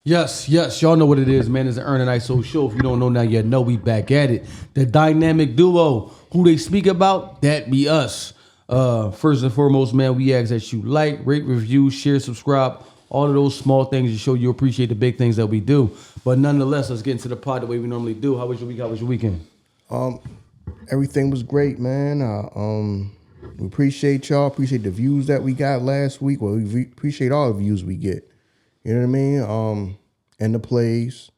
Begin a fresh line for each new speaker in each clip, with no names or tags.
Yes, y'all know what it is, man. It's the Ern Iso show. If you don't know now, you know we back at it. The dynamic duo, who they speak about, that be us. First and foremost, man, we ask that you like, rate, review, share, subscribe, all of those small things to show you appreciate the big things that we do. But nonetheless, let's get into the pod the way we normally do. How was your week? How was your weekend?
Everything was great, man. We appreciate y'all. Appreciate the views that we got last week. Well, we appreciate all the views we get. You know what I mean? And the plays.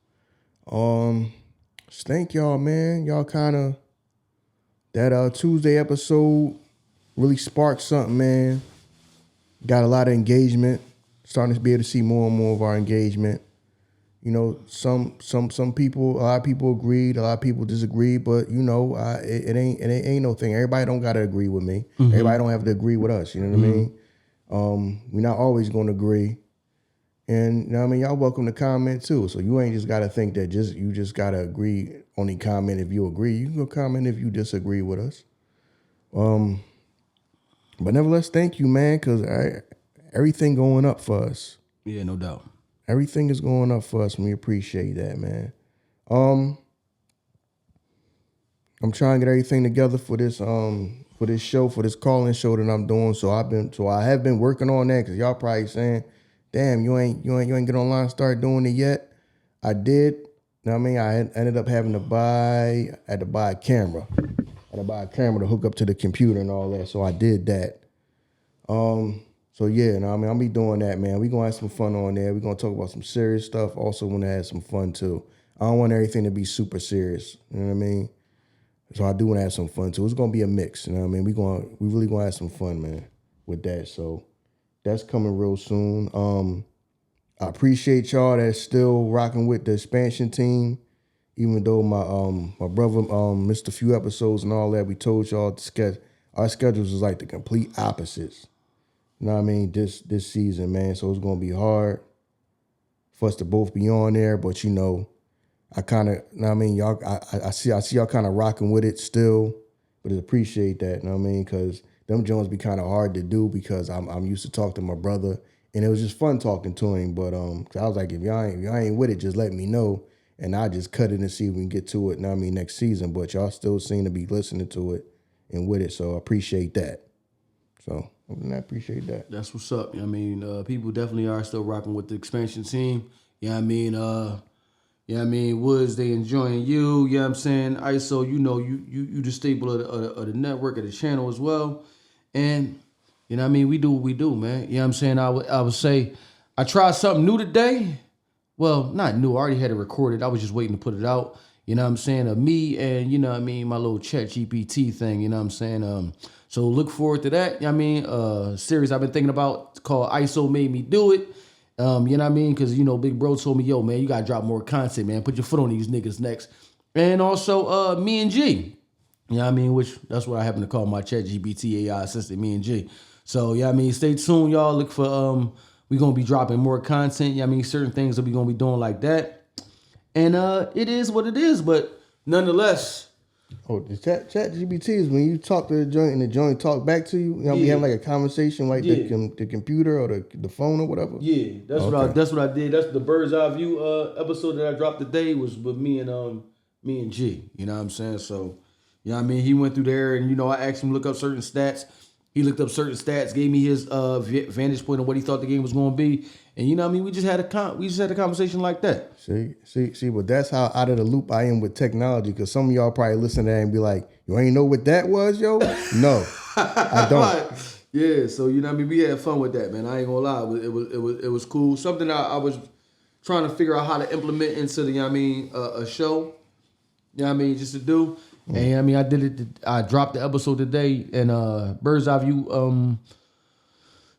Just thank y'all, man. Y'all kind of that Tuesday episode really sparked something, man. Got a lot of engagement. Starting to be able to see more and more of our engagement. You know, some people, a lot of people agreed, a lot of people disagreed, but you know, it ain't no thing. Everybody don't gotta agree with me. Mm-hmm. Everybody don't have to agree with us. You know what I mean? We're not always gonna agree. And you know what I mean, y'all welcome to comment too. So you ain't just gotta think that you just gotta agree, only comment if you agree. You can go comment if you disagree with us. But nevertheless, thank you, man, because everything going up for us.
Yeah, no doubt.
Everything is going up for us, and we appreciate that, man. I'm trying to get everything together for this show, for this call-in show that I'm doing. So I have been working on that, because y'all probably saying, damn, you ain't get online and start doing it yet. I did. You know what I mean? I ended up having to buy a camera. I had to buy a camera to hook up to the computer and all that. So I did that. So yeah, you know what I mean? I'll be doing that, man. We're gonna have some fun on there. We're gonna talk about some serious stuff. Also wanna have some fun too. I don't want everything to be super serious. You know what I mean? So I do wanna have some fun too. It's gonna be a mix, you know what I mean? We really gonna have some fun, man, with that. So that's coming real soon. I appreciate y'all that's still rocking with the expansion team. Even though my brother missed a few episodes and all that, we told y'all our schedules is like the complete opposites. You know what I mean? This season, man. So it's gonna be hard for us to both be on there. But you know, I kind of, you know what I mean, y'all. I see y'all kind of rocking with it still. But I appreciate that. You know what I mean? Because them Jones be kind of hard to do, because I'm used to talk to my brother, and it was just fun talking to him. But cause I was like, if y'all ain't with it, just let me know, and I just cut it and see if we can get to it. You know what I mean, next season. But y'all still seem to be listening to it and with it. So I appreciate that. So. I appreciate that.
That's what's up. You know what I mean? People definitely are still rocking with the expansion team. You know what I mean? You know what I mean? Woods, they enjoying you. You know what I'm saying? ISO, you know, you the staple of the network, of the channel as well. And, you know what I mean? We do what we do, man. You know what I'm saying? I would say I tried something new today. Well, not new. I already had it recorded. I was just waiting to put it out. You know what I'm saying? Me and, you know what I mean, my little chat GPT thing, you know what I'm saying? So look forward to that. You know what I mean? Series I've been thinking about called ISO Made Me Do It. You know what I mean? Because, you know, Big Bro told me, yo, man, you got to drop more content, man. Put your foot on these niggas next. And also Me and G. You know what I mean? Which, that's what I happen to call my chat GPT AI assistant, Me and G. So, you know what I mean? Stay tuned, y'all. Look for, we're going to be dropping more content. You know what I mean? Certain things that we're going to be doing like that. And it is what it is, but nonetheless.
Oh, the chat GPT is when you talk to the joint and the joint talk back to you. You know, we have like a conversation like the computer or the phone or whatever.
Yeah, that's what I did. That's the bird's eye view episode that I dropped today was with me and G. You know what I'm saying? So, you know what I mean? He went through there and, you know, I asked him to look up certain stats. He looked up certain stats, gave me his vantage point on what he thought the game was going to be. And you know what I mean? We just had a conversation like that.
See, but that's how out of the loop I am with technology, because some of y'all probably listen to that and be like, you ain't know what that was, yo? No, I don't.
Yeah, so you know what I mean? We had fun with that, man. I ain't gonna lie. It was cool. Something I was trying to figure out how to implement into the, you know what I mean, a show. You know what I mean? Just to do. And you know what I mean, I did it. I dropped the episode today, and Bird's Eye View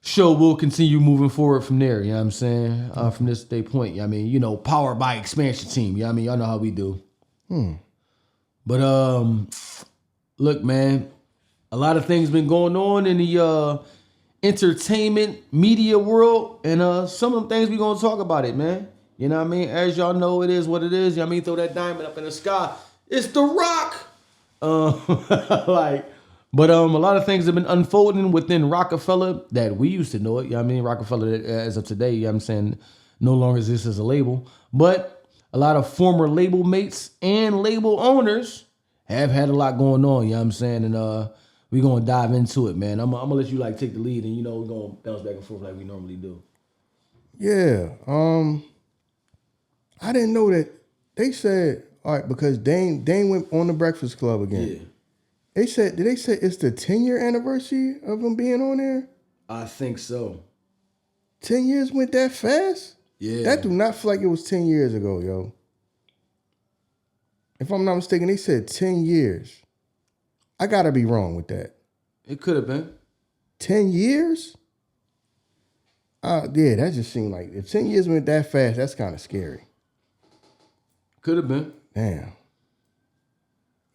show will continue moving forward from there. You know what I'm saying? From this day point. You know what I mean, you know, powered by expansion team. You know what I mean? Y'all know how we do. But look, man, a lot of things been going on in the entertainment media world, and some of them things we gonna talk about it, man. You know what I mean? As y'all know, it is what it is. You know what I mean? Throw that diamond up in the sky. It's The Roc. But a lot of things have been unfolding within Roc-A-Fella that we used to know it. You know what I mean? Roc-A-Fella as of today, you know what I'm saying? no longer exists as a label. But a lot of former label mates and label owners have had a lot going on, you know what I'm saying? And we're going to dive into it, man. I'm going to let you, like, take the lead, and, we're going to bounce back and forth like we normally do.
Yeah. I didn't know that. They said, all right, because Dane went on the Breakfast Club again.
Yeah.
Did they say it's the 10-year anniversary of him being on there?
I think so.
10 years went that fast?
Yeah.
That do not feel like it was 10 years ago, yo. If I'm not mistaken, they said 10 years. I gotta be wrong with that.
It could have been.
10 years? Yeah, that just seemed like if 10 years went that fast, that's kind of scary.
Could have been.
Damn.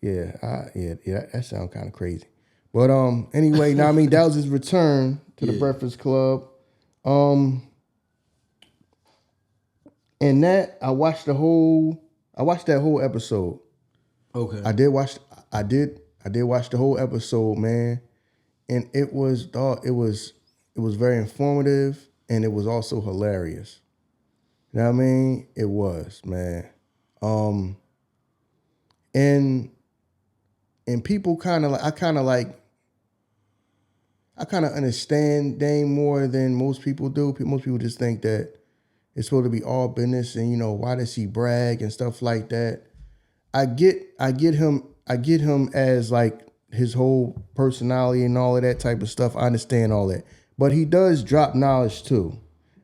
Yeah, that sounds kind of crazy. But anyway, now I mean that was his return to the Breakfast Club. And that I watched that whole episode.
Okay.
I did watch the whole episode, man. And it was very informative, and it was also hilarious. You know what I mean? It was, man. And people I kind of understand Dame more than most people do. Most people just think that it's supposed to be all business, and why does he brag and stuff like that. I get him as like his whole personality and all of that type of stuff. I understand all that, but he does drop knowledge too.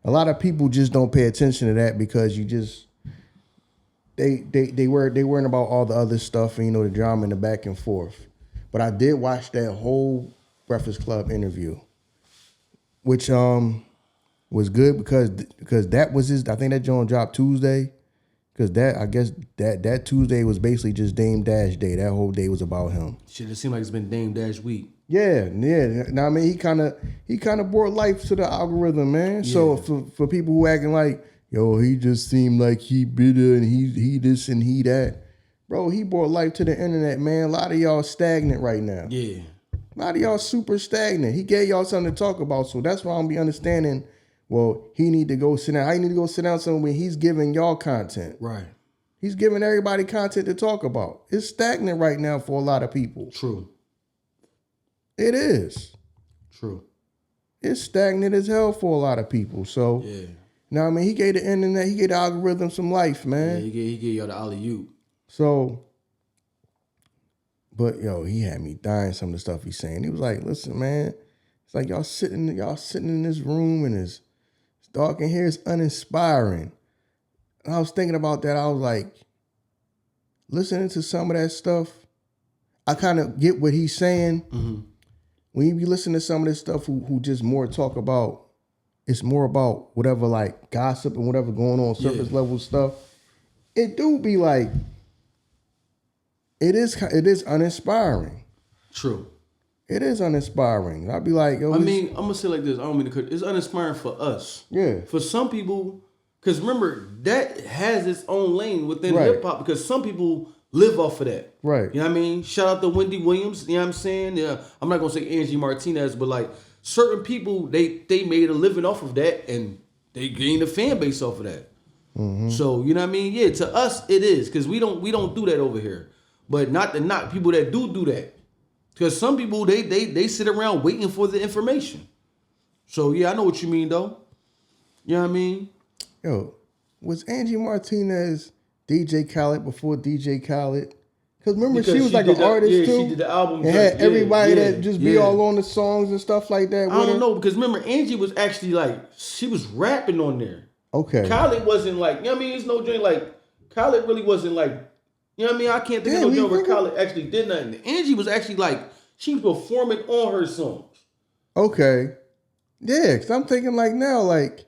A lot of people just don't pay attention to that because they worrying about all the other stuff and the drama and the back and forth. But I did watch that whole Breakfast Club interview, which was good because that was his. I think that joint dropped Tuesday, because that Tuesday was basically just Dame Dash Day. That whole day was about him.
Shit, it seemed like it's been Dame Dash week.
Yeah. Now I mean, he kind of brought life to the algorithm, man. Yeah. So for people who acting like, yo, he just seemed like he bitter and he this and he that, bro, he brought life to the internet, man. A lot of y'all stagnant right now.
Yeah.
A lot of y'all super stagnant. He gave y'all something to talk about, so that's why I'm be understanding. Well, he need to go sit down. I need to go sit down somewhere. He's giving y'all content.
Right.
He's giving everybody content to talk about. It's stagnant right now for a lot of people.
True.
It is.
True.
It's stagnant as hell for a lot of people. So,
yeah.
Now I mean, he gave the internet, he gave the algorithm some life, man.
Yeah, he gave y'all the alley-oop.
So, but yo, he had me dying some of the stuff he's saying. He was like, listen, man, it's like y'all sitting in this room and it's dark in here, it's uninspiring. And I was thinking about that. I was like, listening to some of that stuff, I kind of get what he's saying.
Mm-hmm.
When you be listening to some of this stuff who just more talk about, it's more about whatever like gossip and whatever going on, surface level stuff. It do be like, it is uninspiring.
True.
It is uninspiring. I'd be like, yo.
I mean, I'm gonna say it like this. I don't mean to cut. It's uninspiring for us.
Yeah.
For some people, because remember that has its own lane within
Right.
hip hop. Because some people live off of that.
Right.
You know what I mean? Shout out to Wendy Williams. You know what I'm saying? Yeah. I'm not gonna say Angie Martinez, but like certain people, they made a living off of that, and they gained a fan base off of that. Mm-hmm. So you know what I mean? Yeah. To us, it is because we don't do that over here. But not to knock people that do that. Because some people, they sit around waiting for the information. So, yeah, I know what you mean, though. You know what I mean?
Yo, was Angie Martinez DJ Khaled before DJ Khaled? Because remember, she was like an artist, too.
She did the album.
And had everybody that just be all on the songs and stuff like that.
I don't know, because remember, Angie was actually like, she was rapping on there.
Okay.
Khaled wasn't like, you know what I mean? It's no joint like, Khaled really wasn't like, you know what I mean? I can't think of no joint where Khaled actually did nothing. Angie was actually like, she was performing on her songs.
Okay. Yeah, because I'm thinking like now, like,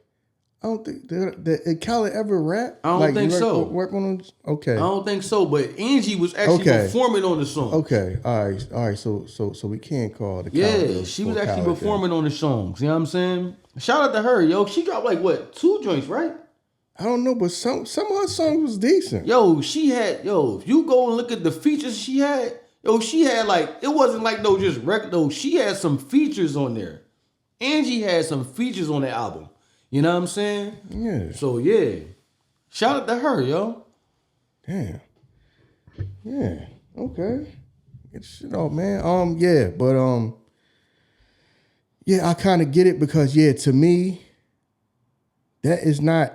I don't think, did Khaled ever rap?
I don't think so.
Work on them? Okay.
I don't think so, but Angie was actually performing on the song.
Okay, all right. So we can't call the Khaled.
Yeah, she was actually performing on the songs. You know what I'm saying? Shout out to her, yo. She dropped like what, 2 joints, right?
I don't know, but some of her songs was decent.
If you go and look at the features she had, she had like, it wasn't like no just record, she had some features on there. Angie had some features on the album. You know what I'm saying?
Yeah.
So yeah, shout out to her, yo.
Damn. Yeah. Okay. Get shit off, man. Yeah, but yeah, I kind of get it because yeah, to me, that is not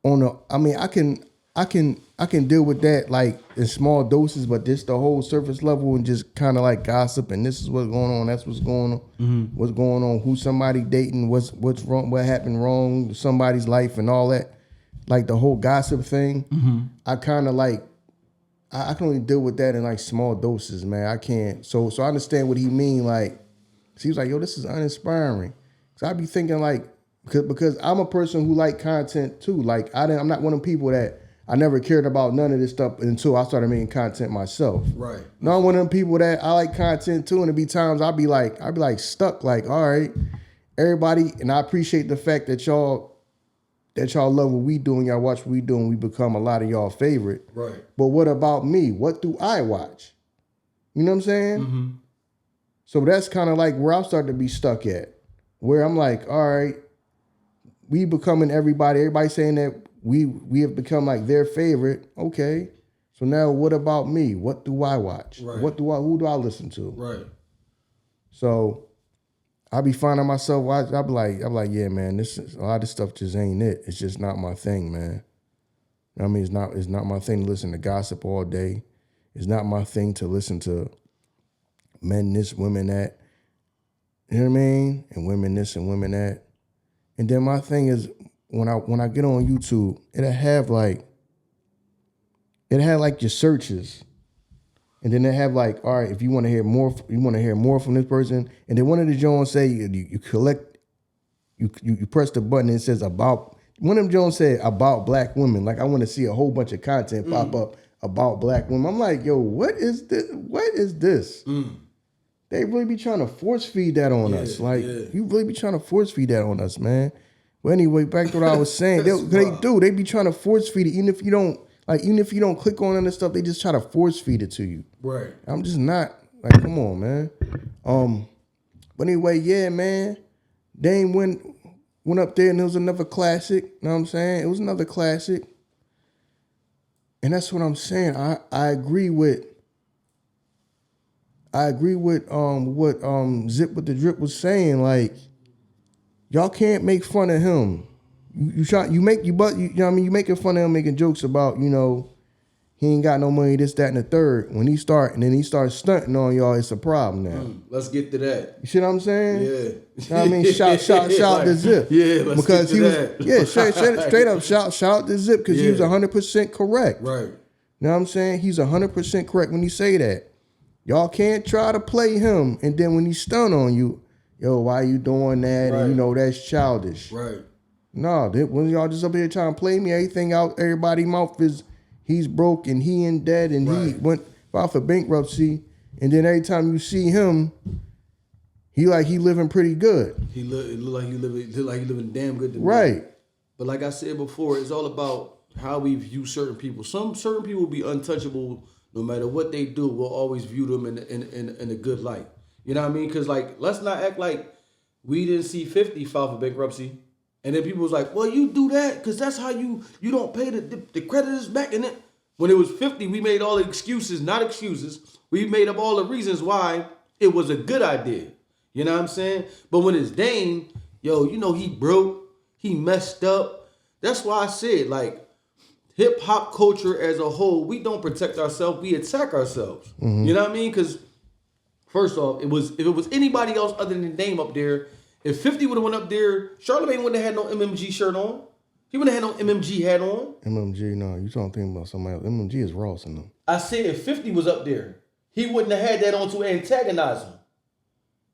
on a. I mean, I can deal with that like in small doses, but this the whole surface level and just kind of like gossip and this is what's going on, that's what's going on, what's going on, who somebody dating, what's wrong, what happened wrong, with somebody's life and all that, like the whole gossip thing. I kind of like. I can only deal with that in like small doses, man. I can't. So I understand what he mean. Like, he was like, yo, this is uninspiring. So I be thinking like, because I'm a person who like content too. Like I'm not one of them people that I never cared about none of this stuff until I started making content myself.
Right.
No, I'm one of them people that I like content too, and it be times I'll be like stuck. Like, all right, everybody, and I appreciate the fact that y'all love what we do and y'all watch what we do and we become a lot of y'all favorite.
Right.
But what about me? What do I watch? You know what I'm saying? So that's kind of like where I'm starting to be stuck at. Where I'm like, all right, we becoming everybody saying that we have become like their favorite. Okay. So now what about me? What do I watch?
Right.
Who do I listen to?
Right.
So I be finding myself. I be like, yeah, man. A lot of this stuff just ain't it. It's just not my thing, man. I mean, it's not my thing to listen to gossip all day. It's not my thing to listen to men this, women that. You know what I mean? And women this and women that. And then my thing is when I get on YouTube, it'll have like your searches. And then they have like, all right, if you want to hear more from this person. And then one of the Jones say you press the button and it says about. One of them Jones said about black women. Like I want to see a whole bunch of content pop up about black women. I'm like, yo, what is this? What is this? They really be trying to force feed that on us. Like you really be trying to force feed that on us, man. But anyway, back to what I was saying. They be trying to force feed it, even if you don't click on other stuff, they just try to force feed it to you.
Right.
I'm just not like, come on, man. But anyway, yeah, man. Dame went up there and it was another classic. You know what I'm saying? It was another classic. And that's what I'm saying. I agree with what Zip with the Drip was saying. Like, y'all can't make fun of him. You making fun of him, making jokes about, he ain't got no money, this, that, and the third. When he starts stunting on y'all, it's a problem now.
Let's get to that.
You see what I'm saying?
Yeah.
You know what I mean? Shout to Zip.
Yeah, let's
because
get to that.
Yeah, straight up shout out to Zip because he was 100% correct.
Right.
You know what I'm saying? He's 100% correct when he say that. Y'all can't try to play him, and then when he stun on you, yo, why you doing that?
Right.
And that's childish.
Right.
No, when y'all just up here trying to play me, everything out everybody's mouth is he's broke and he in debt and he went filed for bankruptcy, and then every time you see him, he living pretty good.
He look like he living damn good to me.
Right.
But like I said before, it's all about how we view certain people. Certain people will be untouchable no matter what they do. We'll always view them in a good light. You know what I mean? Because like, let's not act like we didn't see 50 file for bankruptcy. And then people was like, well, you do that because that's how you don't pay the creditors back. And then when it was 50, we made all the excuses, not excuses. We made up all the reasons why it was a good idea. You know what I'm saying? But when it's Dame, yo, he broke, he messed up. That's why I said, like, hip hop culture as a whole, we don't protect ourselves, we attack ourselves. Mm-hmm. You know what I mean? Because first off, if it was anybody else other than Dame up there, if 50 would have went up there, Charlamagne wouldn't have had no MMG shirt on. He wouldn't have had no MMG hat on.
MMG, no, you don't think about somebody else. MMG is Ross in them.
I said if 50 was up there, he wouldn't have had that on to antagonize him.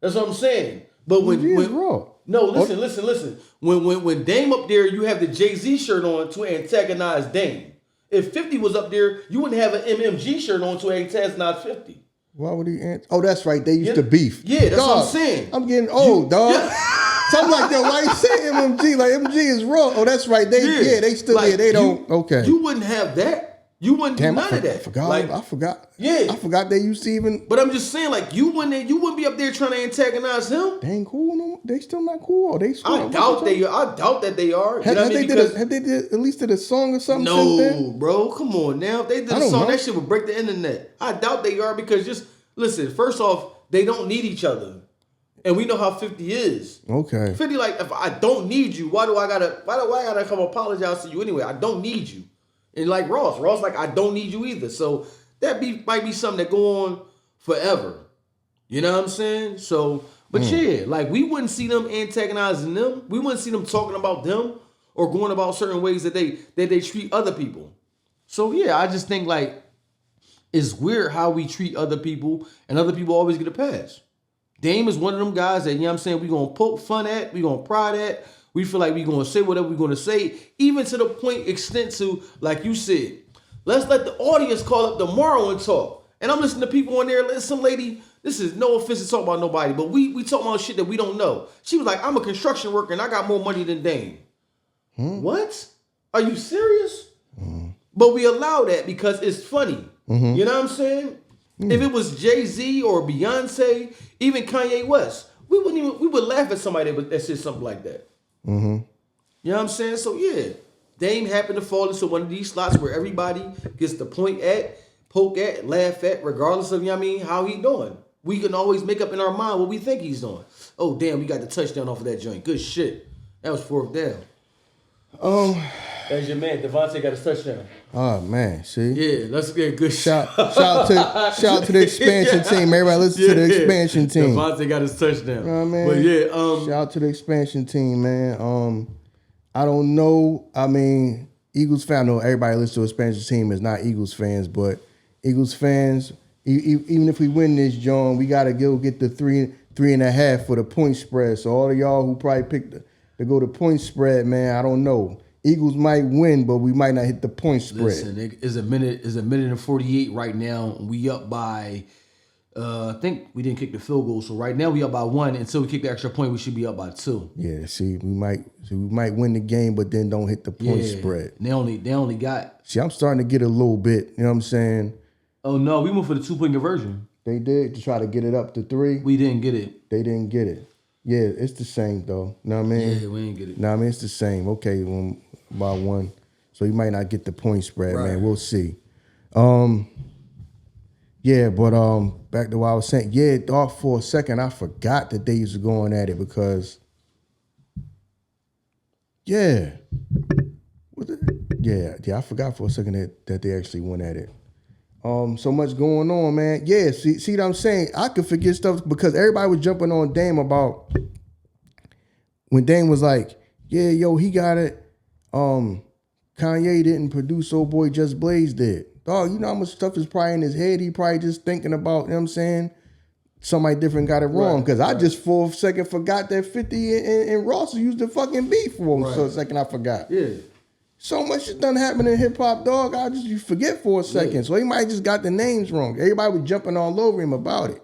That's what I'm saying. But when
Raw.
No, listen. When Dame up there, you have the Jay-Z shirt on to antagonize Dame. If 50 was up there, you wouldn't have an MMG shirt on to antagonize 50.
Why would he answer? Oh, that's right. They used to beef.
Yeah, that's what I'm saying.
I'm getting old, dog. Yeah. Something like that. Why you say MMG? Like MMG is raw. Oh, that's right. They still like, They don't. Okay.
You wouldn't have that. You wouldn't do
Damn,
none of that.
I forgot.
Yeah.
I forgot they used to even.
But I'm just saying, like, you wouldn't be up there trying to antagonize him.
They ain't cool no more. They still not cool. Or they
I doubt that they are.
Have they did at least did a song or something since then?
No, bro. Come on now. If they did a song, that shit would break the internet. I doubt they are because just listen, first off, they don't need each other. And we know how 50 is.
Okay.
50, like, if I don't need you, why do I gotta come apologize to you anyway? I don't need you. And like Ross, like, I don't need you either. So that might be something that go on forever. You know what I'm saying? So, but yeah, like, we wouldn't see them antagonizing them. We wouldn't see them talking about them or going about certain ways that they treat other people. So yeah, I just think, like, it's weird how we treat other people and other people always get a pass. Dame is one of them guys that, you know what I'm saying, we gonna poke fun at, we gonna prod at. We feel like we're going to say whatever we're going to say, even to the point extent to, like you said, let's let the audience call up tomorrow and talk. And I'm listening to people on there, some lady, this is no offense to talk about nobody, but we talk about shit that we don't know. She was like, I'm a construction worker and I got more money than Dame. What? Are you serious? But we allow that because it's funny. You know what I'm saying? If it was Jay-Z or Beyonce, even Kanye West, we would laugh at somebody that said something like that. You know what I'm saying? So yeah, Dame happened to fall into one of these slots where everybody gets to point at, poke at, laugh at, regardless of, you know what I mean, how he doing. We can always make up in our mind what we think he's doing. Oh damn, we got the touchdown off of that joint. Good shit. That was 4th down. That's your man. Devontae got his touchdown.
Oh man, see?
Yeah, let's get a good
shout out to the expansion team. Everybody listen to the expansion team.
Devontae got his touchdown.
You know what I mean?
But yeah,
shout out to the expansion team, man. I don't know. I mean, Eagles fan, I know everybody listen to expansion team is not Eagles fans, but Eagles fans, even if we win this, John, we gotta go get the 3.5 for the point spread. So all of y'all who probably picked to go to point spread, man, I don't know. Eagles might win, but we might not hit the point spread.
Listen, it's a minute and 48 right now. We up by, I think we didn't kick the field goal, so right now we up by 1. Until we kick the extra point, we should be up by 2.
Yeah, see, we might win the game, but then don't hit the point spread.
They only got.
See, I'm starting to get a little bit. You know what I'm saying?
Oh no, we went for the 2-point conversion.
They did to try to get it up to 3.
We didn't get it.
They didn't get it. Yeah, it's the same though. Know what I mean?
Yeah, we ain't get it.
No, I mean it's the same. Okay, by 1. So you might not get the point spread, right. Man. We'll see. Yeah, but back to what I was saying. Yeah, dog, for a second I forgot that they used to going at it because yeah, I forgot for a second that they actually went at it. So much going on, man. Yeah, see what I'm saying? I could forget stuff because everybody was jumping on Dame about when Dame was like, yeah, yo, he got it. Kanye didn't produce Old Boy Just Blaze did. Dog, you know how much stuff is probably in his head? He probably just thinking about, you know what I'm saying? Somebody different got it wrong. Because I just for a second forgot that 50 and Ross used the fucking beat for him. So a second I forgot.
Yeah.
So much shit done happened in hip hop, dog. You forget for a second. Yeah. So he might just got the names wrong. Everybody was jumping all over him about it.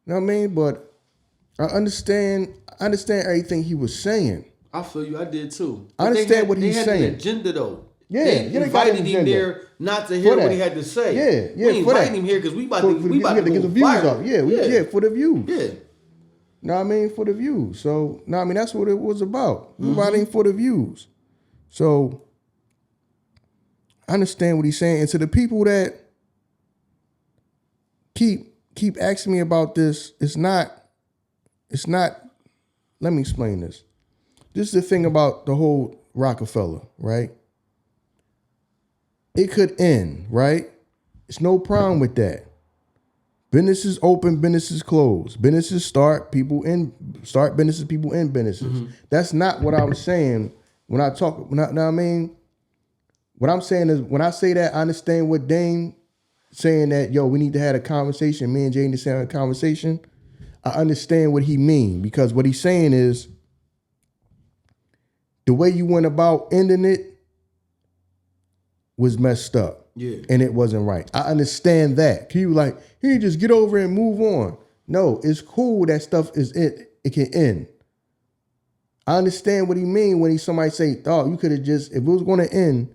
You know what I mean? But I understand everything he was saying.
I feel you. I did too.
I understand what he's saying.
They had an agenda though.
Yeah,
they invited him there not to hear what he had to say.
Yeah.
We invited him here because we about to
get the views up. Yeah, for the views.
Yeah.
Know what I mean? For the views. So, know what I mean? That's what it was about. We inviting for the views. So, I understand what he's saying. And to the people that keep asking me about this, it's not, let me explain this. This is the thing about the whole Roc-A-Fella, right? It could end, right? It's no problem with that. Businesses open, businesses close. Businesses start businesses, people end businesses. That's not what I'm saying when I talk. Know what I mean? What I'm saying is when I say that, I understand what Dame saying that, yo, we need to have a conversation. Me and Jay need to have a conversation. I understand what he mean because what he's saying is the way you went about ending it was messed up.
Yeah.
And it wasn't right. I understand that. You like, you just get over it and move on. No, it's cool that stuff is it can end. I understand what he mean when somebody say, oh, you could have just, if it was going to end,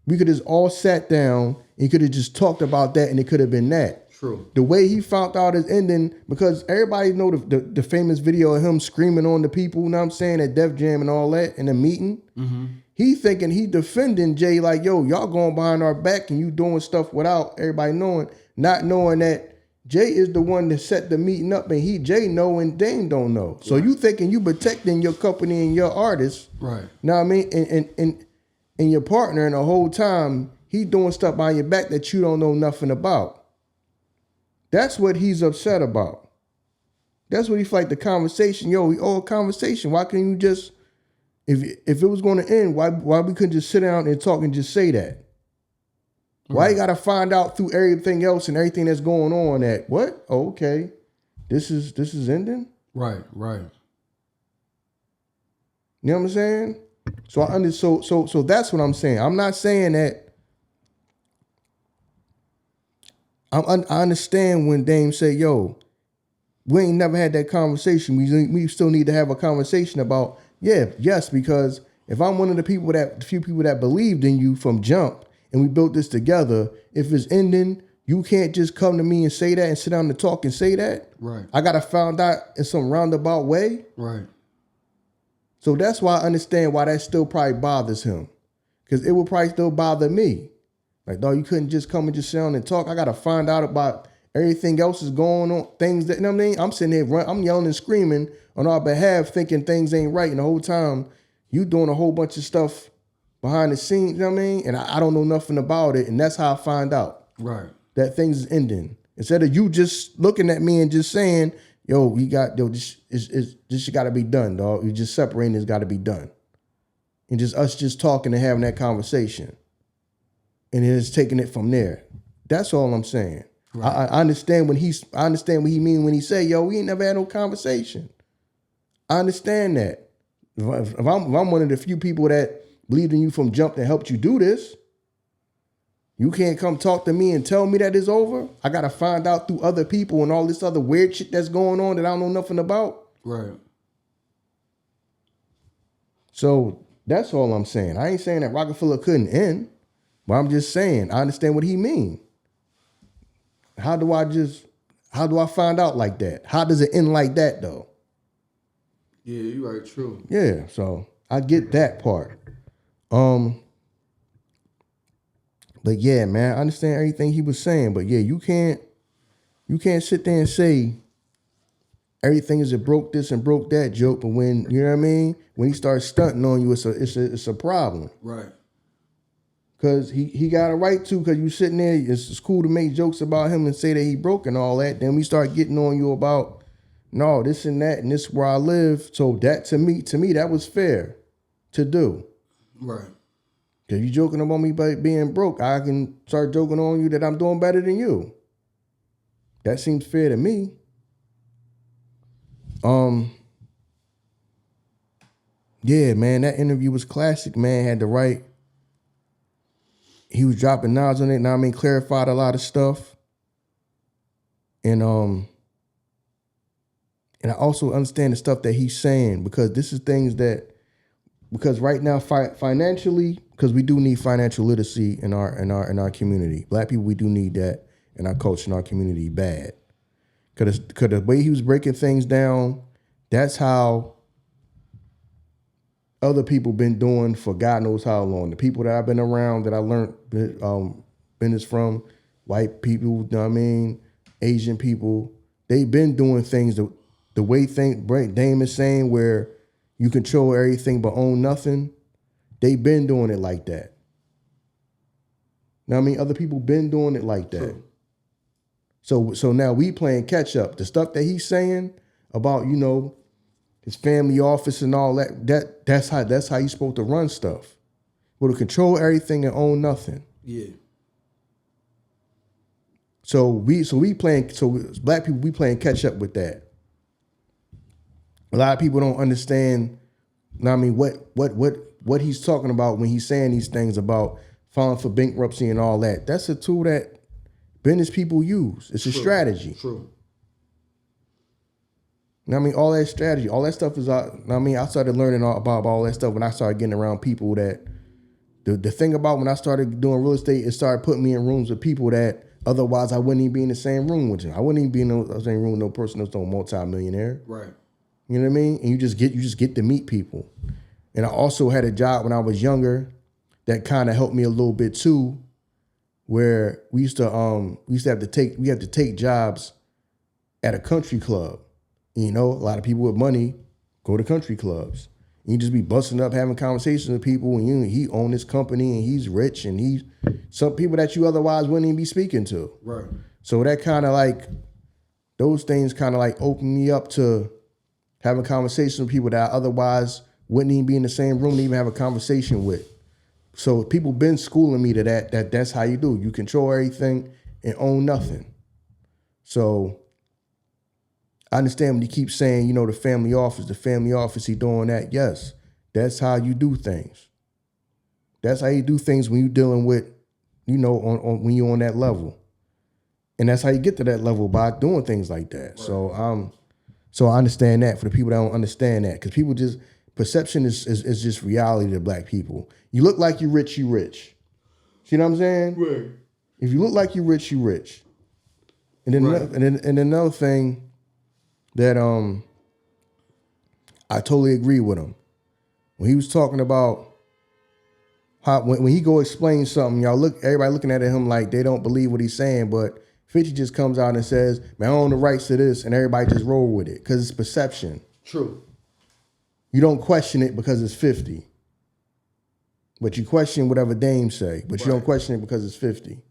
We could have all sat down and could have just talked about that, and it could have been that.
True.
The way he found out his ending, because everybody know the famous video of him screaming on the people, you know what I'm saying, at Def Jam and all that in the meeting. Mm-hmm. He thinking he defending Jay like, yo, y'all going behind our back and you doing stuff without everybody knowing, not knowing that Jay is the one that set the meeting up, and Jay know and Dame don't know. So you thinking you protecting your company and your artists.
Right.
You know what I mean? And your partner, and the whole time he doing stuff behind your back that you don't know nothing about. That's what he's upset about. That's what he feel like the conversation. Yo, we owe a conversation. Why can't you just, if it was going to end, why we couldn't just sit down and talk and just say that? Why you got to find out through everything else and everything that's going on that, what? Oh, okay. This is ending?
Right.
You know what I'm saying? So that's what I'm saying. I'm not saying that. I understand when Dame say, yo, we ain't never had that conversation. We still need to have a conversation about, yes, because if I'm one of the few people that believed in you from jump, and we built this together, if it's ending, you can't just come to me and say that and sit down and talk and say that.
Right.
I got to find out in some roundabout way.
Right.
So that's why I understand why that still probably bothers him. Because it will probably still bother me. Like, dog, you couldn't just come and just sit down and talk. I got to find out about everything else is going on. Things that, you know what I mean? I'm sitting here, I'm yelling and screaming on our behalf, thinking things ain't right. And the whole time, you doing a whole bunch of stuff behind the scenes, you know what I mean? And I don't know nothing about it. And that's how I find out.
Right.
That things is ending. Instead of you just looking at me and just saying, this shit got to be done, dog. You just separating this got to be done. And just us just talking and having that conversation. And then it's taking it from there. That's all I'm saying. Right. I understand what he mean when he say, yo, we ain't never had no conversation. I understand that. If I'm one of the few people that believed in you from jump that helped you do this, you can't come talk to me and tell me that it's over. I got to find out through other people and all this other weird shit that's going on that I don't know nothing about.
Right.
So that's all I'm saying. I ain't saying that Roc-A-Fella couldn't end, but I'm just saying I understand what he mean. How do I find out like that? How does it end like that though?
Yeah, you're right. True.
Yeah, so I get that part. But yeah, man, I understand everything he was saying. But yeah, you can't sit there and say everything is a broke this and broke that joke. But when, you know what I mean, when he starts stunting on you, it's a problem.
Right.
Cause he got a right to, cause you sitting there, it's cool to make jokes about him and say that he broke and all that. Then we start getting on you about, no, this and that, and this is where I live. So that to me, that was fair to do.
Right.
Cause you joking about me by being broke, I can start joking on you that I'm doing better than you. That seems fair to me. Yeah, man, that interview was classic, man. Had the right. He was dropping knowledge on it, now I mean, clarified a lot of stuff. And I also understand the stuff that he's saying, because this is things that, because right now financially, because we do need financial literacy in our community. Black people, we do need that in our culture, in our community, bad. Because the way he was breaking things down, that's how other people been doing for God knows how long. The people that I've been around, that I learned business from, white people, you know what I mean, Asian people, they've been doing things the way Dame is saying, where you control everything but own nothing. They've been doing it like that. Now, I mean, other people been doing it like that. True. So now we playing catch up. The stuff that he's saying about, you know, his family office and all that's how you're supposed to run stuff. Well, to control everything and own nothing.
Yeah.
So black people, we playing catch up with that. A lot of people don't understand, you know what I mean, what he's talking about when he's saying these things about filing for bankruptcy and all that. That's a tool that business people use. It's a strategy.
True.
You know what I mean? All that strategy, all that stuff is, I started learning about all that stuff when I started getting around people that The thing about when I started doing real estate, it started putting me in rooms with people that otherwise I wouldn't even be in the same room with them. I wouldn't even be in the same room with no person that's no multi-millionaire.
Right.
You know what I mean? And you just get to meet people. And I also had a job when I was younger that kind of helped me a little bit too, where we used to have to take jobs at a country club. You know, a lot of people with money go to country clubs. You just be busting up, having conversations with people, and he own this company and he's rich and he's some people that you otherwise wouldn't even be speaking to.
Right.
So that kind of like, those things kind of like open me up to having conversations with people that I otherwise wouldn't even be in the same room to even have a conversation with. So people been schooling me to that's how you do. You control everything and own nothing. So I understand when you keep saying, the family office, he doing that. Yes, that's how you do things. That's how you do things when you're dealing with, when you're on that level. And that's how you get to that level, by doing things like that. Right. So I understand that for the people that don't understand that. Because people just, perception is just reality to black people. You look like you're rich, you rich. See what I'm saying?
Right.
If you look like you're rich, you rich. And then, right. and then another thing that I totally agree with him. When he was talking about how when he go explain something, everybody looking at him like they don't believe what he's saying, but 50 just comes out and says, man, I own the rights to this, and everybody just roll with it because it's perception.
True.
You don't question it because it's 50. But you question whatever Dame say, but right. You don't question it because it's 50.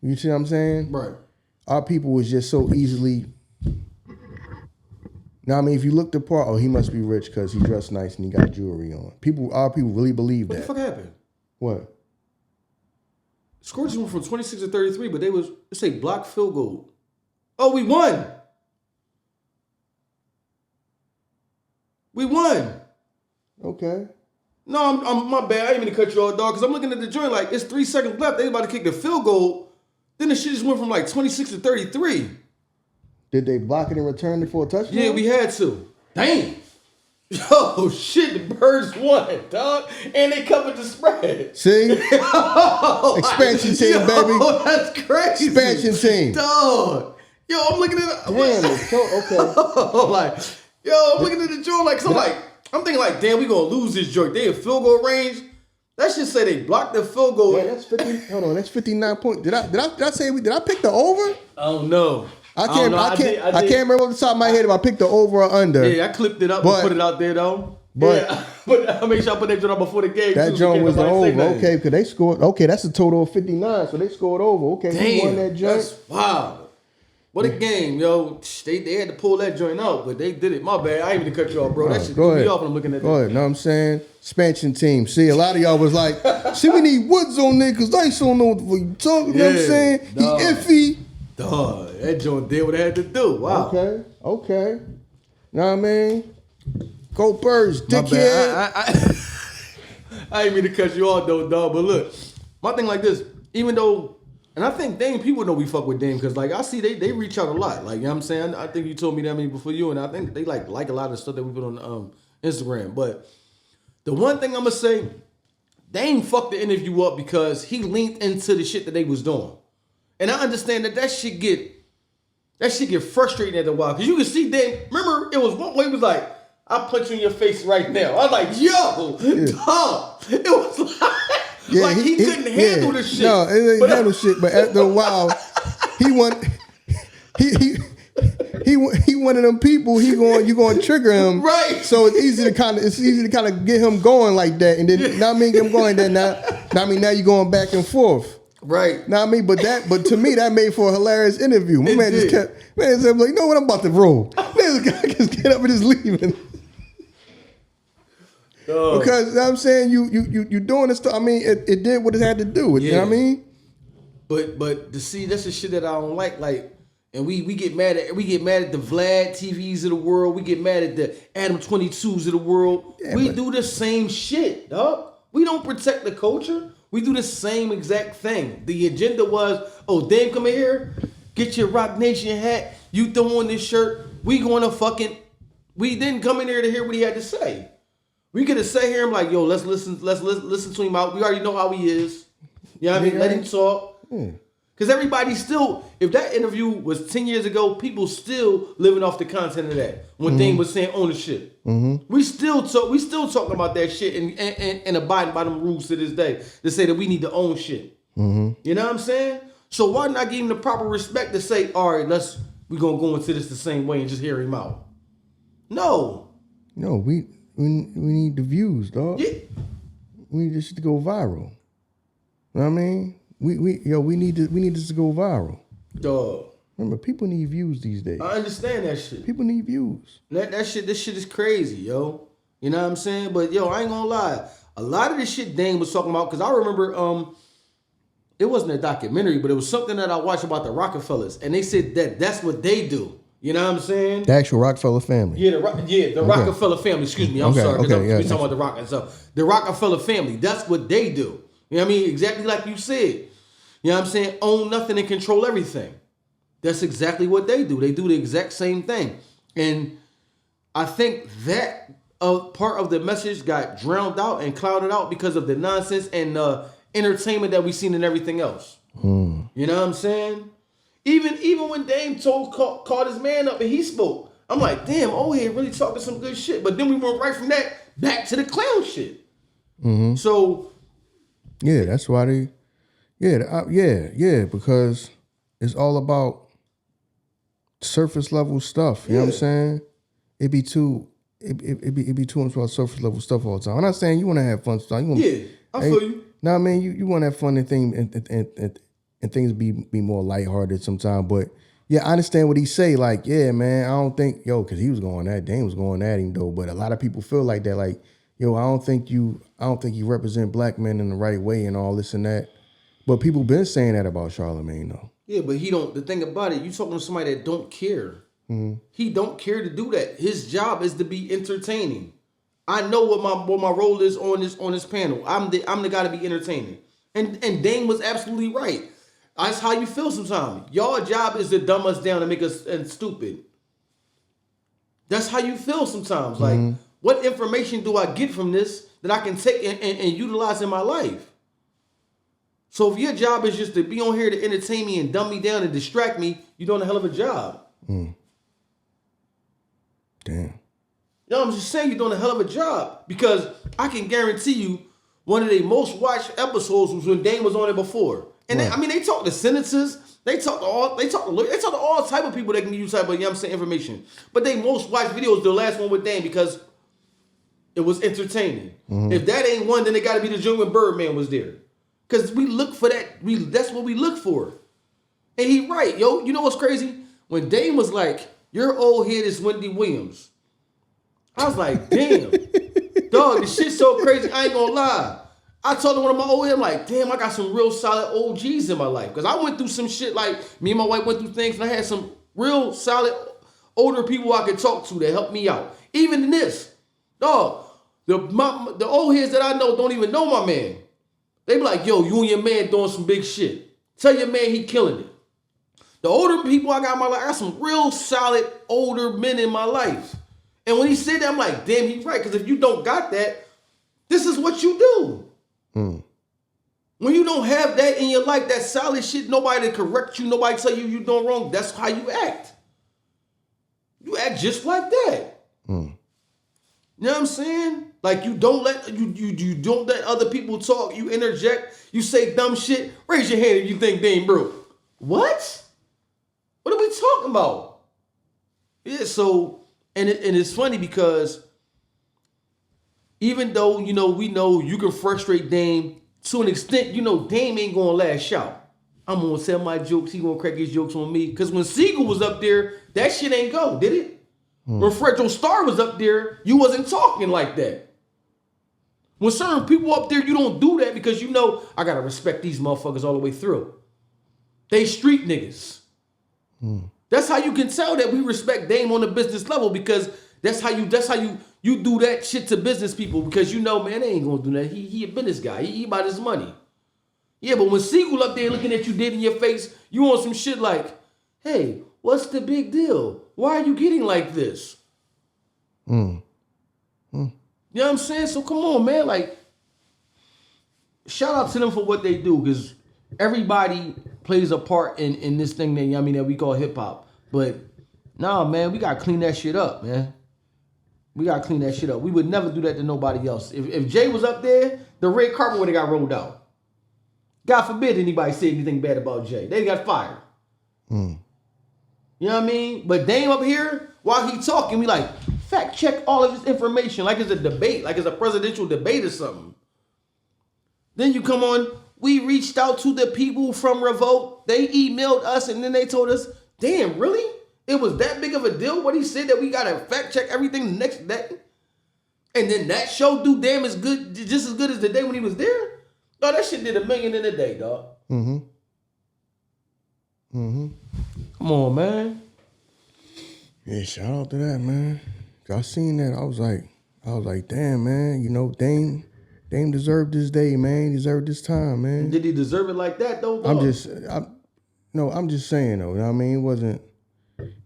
You see what I'm saying?
Right.
Our people was just so easily. Now, I mean, if you look the part, he must be rich because he dressed nice and he got jewelry on. Our people really believe that.
What the fuck happened?
What?
Scores went from 26 to 33, but let's say block field goal. Oh, we won. We won.
Okay.
No, I'm my bad. I didn't mean to cut you off, dog, because I'm looking at the joint like it's 3 seconds left. They about to kick the field goal. Then the shit just went from like 26 to 33.
Did they block it and return it for a touchdown?
Yeah, we had to. Damn. Yo, shit, the Birds won, dog. And they covered the spread.
See? Expansion team, baby.
That's crazy.
Expansion team.
Dog. Yo, I'm looking at it.
Damn, it's so, okay.
Like, I'm looking at the joint like, so I'm thinking like, damn, we gonna lose this joint. They in field goal range. That should say they blocked the field goal.
Yeah, that's 50. Hold on, that's 59 points. Did I pick the over?
I don't know.
I can't remember off the top of my head if I picked the over or under.
Yeah, I clipped it up and put it out there though.
But
I make sure I put that joint up before the game.
That joint was the over. Okay, because they scored. Okay, that's a total of 59, so they scored over. Okay,
damn,
who won that joint?
That's wild. What a game, yo. They had to pull that joint out, but they did it. My bad. I ain't even cut you off, bro. That shit threw me off when I'm looking at that.
Go ahead. Know what I'm saying? Expansion team. See, a lot of y'all was like, see, we need Woods on there because Iso don't know what you talking. You know what I'm saying? He iffy.
Dog, that joint did what it had to do. Wow.
Okay. Know what I mean? Go Birds, dickhead.
I didn't mean to cut you off though, dog. But look, my thing like this, even though, and I think Dame, people know we fuck with Dame because like I see they reach out a lot. Like, you know what I'm saying? I think you told me that many before you, and I think they like a lot of the stuff that we put on Instagram. But the one thing I'm gonna say, Dame fucked the interview up because he leaned into the shit that they was doing. And I understand that shit get frustrating after a while. Because you can see Dame, remember, it was one way he was like, I'll punch you in your face right now. I was like, yo, dog. It was like, he couldn't handle the shit.
No, it didn't handle shit. But after a while, he one of them people. You going to trigger him,
right?
So it's easy to kind of get him going like that, and then now I mean get him going. Then now you're going back and forth,
right?
Now I mean, but to me that made for a hilarious interview. My man just kept said like, you know what, I'm about to roll. This guy just get up and just leaving. Because you know what I'm saying, you doing this stuff. I mean, it did what it had to do. You know what I mean?
But to see, that's the shit that I don't like. Like, and we get mad at the Vlad TVs of the world. We get mad at the Adam 22s of the world. Yeah, we do the same shit, dog. We don't protect the culture. We do the same exact thing. The agenda was, Dame, come in here, get your Rock Nation hat. You throw on this shirt. We didn't come in here to hear what he had to say. We could have sat here and like, yo, let's listen to him out. We already know how he is. You know what I mean? Let him talk. Because everybody still, if that interview was 10 years ago, people still living off the content of that. When Dame was saying ownership. We still talking about that shit and abiding by them rules to this day. To say that we need to own shit. You know what I'm saying? So why not give him the proper respect to say, all right, we're going to go into this the same way and just hear him out? No.
No, we need the views, dog.
Yeah.
We need this shit to go viral. You know what I mean? We need this to go viral.
Dog.
Remember, people need views these days.
I understand that shit.
People need views.
This shit is crazy, yo. You know what I'm saying? But yo, I ain't gonna lie. A lot of this shit Dame was talking about, because I remember it wasn't a documentary, but it was something that I watched about the Roc-A-Fellas, and they said that's what they do. You know what I'm saying?
The actual Roc-A-Fella family.
Yeah, the Roc-A-Fella family. Excuse me, I'm sorry, because we're talking about the Roc and stuff. The Roc-A-Fella family. That's what they do. You know what I mean? Exactly like you said. You know what I'm saying? Own nothing and control everything. That's exactly what they do. They do the exact same thing. And I think that part of the message got drowned out and clouded out because of the nonsense and entertainment that we've seen and everything else. You know what I'm saying? Even when Dame called his man up and he spoke, I'm like, damn, he really talking some good shit. But then we went right from that back to the clown shit. So
yeah, that's why they, because it's all about surface level stuff. You know what I'm saying? It be too much about surface level stuff all the time. I'm not saying you want to have fun stuff.
I feel you.
No, I mean you want to have fun and things be more lighthearted sometimes. But yeah, I understand what he say. Like, yeah, man, I don't think because he was going at Dame was going at him though. But a lot of people feel like that. Like, I don't think you represent black men in the right way and all this and that. But people been saying that about Charlamagne though. Yeah,
but he don't. The thing about it, you talking to somebody that don't care. He don't care to do that. His job is to be entertaining. I know what my role is on this panel. I'm the guy to be entertaining. And Dame was absolutely right. That's how you feel sometimes. Your job is to dumb us down and make us stupid. That's how you feel sometimes. Like, what information do I get from this that I can take and utilize in my life? So if your job is just to be on here to entertain me and dumb me down and distract me, you're doing a hell of a job.
Damn.
No, I'm just saying you're doing a hell of a job, because I can guarantee you one of the most watched episodes was when Dame was on it before. And they talk to senators, they talk to all type of people that can use type of information. But they most watched videos, the last one with Dame, because it was entertaining. If that ain't one, then it got to be the joint when Birdman was there, because we look for that. That's what we look for. And he right, yo. You know what's crazy? When Dame was like, "Your old head is Wendy Williams," I was like, damn, dog, this shit's so crazy. I ain't gonna lie. I told one of my old heads, I'm like, damn, I got some real solid OGs in my life. Because I went through some shit, like, me and my wife went through things, and I had some real solid older people I could talk to that helped me out. Even in this, dog, the old heads that I know don't even know my man. They be like, yo, you and your man doing some big shit. Tell your man he killing it. The older people I got in my life, I got some real solid older men in my life. And when he said that, I'm like, damn, he's right. Because if you don't got that, this is what you do. When you don't have that in your life, that solid shit, nobody to correct you, nobody tell you doing wrong, that's how you act. You act just like that. You know what I'm saying? Like, you don't let other people talk. You interject. You say dumb shit. Raise your hand if you think Dame broke. What? What are we talking about? Yeah, so... And it's funny because even though, we know you can frustrate Dame to an extent, Dame ain't going to lash out. I'm going to tell my jokes. He going to crack his jokes on me. Because when Siegel was up there, that shit ain't go, did it? When Fredro Starr was up there, you wasn't talking like that. When certain people up there, you don't do that because I got to respect these motherfuckers all the way through. They street niggas. That's how you can tell that we respect Dame on the business level, because that's how you do that shit to business people, because man, they ain't gonna do that. He a business guy. He about his money. Yeah, but when Siegel up there looking at you dead in your face, you on some shit like, hey, what's the big deal? Why are you getting like this? You You know what I'm saying? So come on, man. Like, shout out to them for what they do, because everybody plays a part in this thing that, you know what I mean, that we call hip hop. But nah, man, we gotta clean that shit up, man. We gotta clean that shit up. We would never do that to nobody else. If Jay was up there, the red carpet would have got rolled out. God forbid anybody say anything bad about Jay. They got fired. You know what I mean? But Dame up here, while he talking, we like, fact check all of his information like it's a debate, like it's a presidential debate or something. Then you come on, we reached out to the people from Revolt. They emailed us and then they told us, damn, really? It was that big of a deal what he said that we got to fact check everything the next day? And then that show do damn as good, just as good as the day when he was there? No, that shit did $1 million in a day, dog. Come on, man.
Yeah, shout out to that, man. I seen that. I was like, damn, man. You know, Dame deserved this day, man. He deserved this time, man.
Did he deserve it like that, though, dog?
I'm just saying, though. You know what I mean? It wasn't.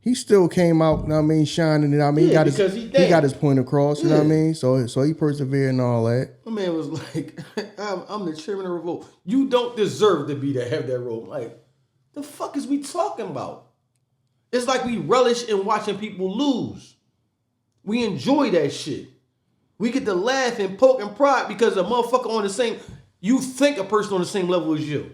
He still came out, you know what I mean, shining it. I mean,
Yeah,
he got his point across, you know what I mean? So he persevered and all that.
My man was like, I'm the chairman of Revolt. You don't deserve to have that role. Like, the fuck is we talking about? It's like we relish in watching people lose. We enjoy that shit. We get to laugh and poke and prod because a motherfucker on the same, you think a person on the same level as you.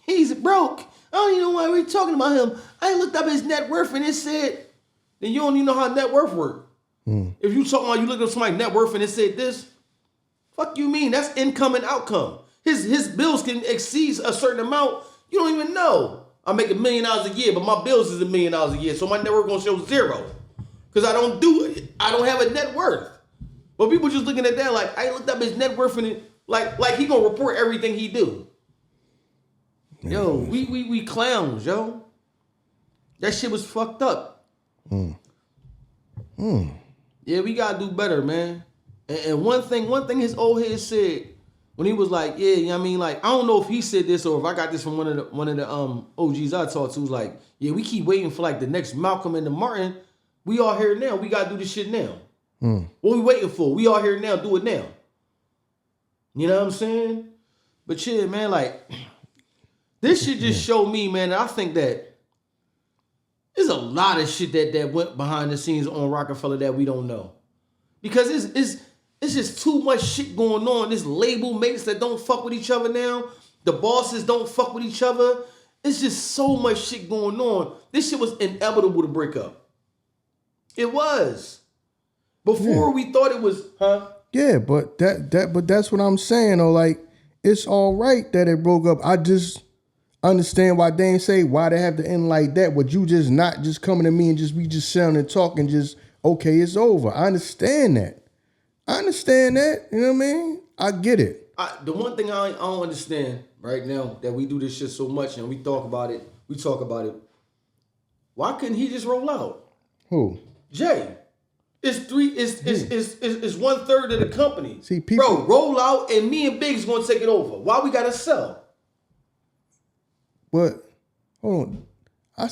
He's broke. I don't even know why we're talking about him. I looked up his net worth and it said, then you don't even know how net worth works. If you talking about you look up somebody's net worth and it said this, fuck you mean? That's income and outcome. His bills can exceed a certain amount. You don't even know. I make $1 million a year, but my bills is $1 million a year, so my net worth gonna show 0. Because I don't have a net worth. But people just looking at that like, I looked up his net worth and it, like he gonna report everything he do. Yo, we clowns, yo. That shit was fucked up. Yeah, we gotta do better, man. And one thing his old head said when he was like, yeah, you know what I mean? Like, I don't know if he said this or if I got this from one of the OGs I talked to, was like, yeah, we keep waiting for like the next Malcolm and the Martin. We all here now. We gotta do this shit now. What we waiting for? We all here now. Do it now. You know what I'm saying? But yeah, man, like, this shit just showed me, man, that I think that there's a lot of shit that went behind the scenes on Roc-A-Fella that we don't know. Because it's just too much shit going on. This label mates that don't fuck with each other now. The bosses don't fuck with each other. It's just so much shit going on. This shit was inevitable to break up. It was. Before we thought it was, huh?
Yeah, but that's what I'm saying, though. Like, it's all right that it broke up. I just understand why Dame say why they have to end like that. But you just not just coming to me and we just sound and talking, just okay, it's over. I understand that. You know what I mean? I get it.
The one thing I don't understand right now that we do this shit so much and we talk about it. Why couldn't he just roll out?
Who?
Jay. It's 1/3 of the company.
See, people,
bro, roll out and me and Big's gonna take it over. Why we gotta sell?
But hold on, I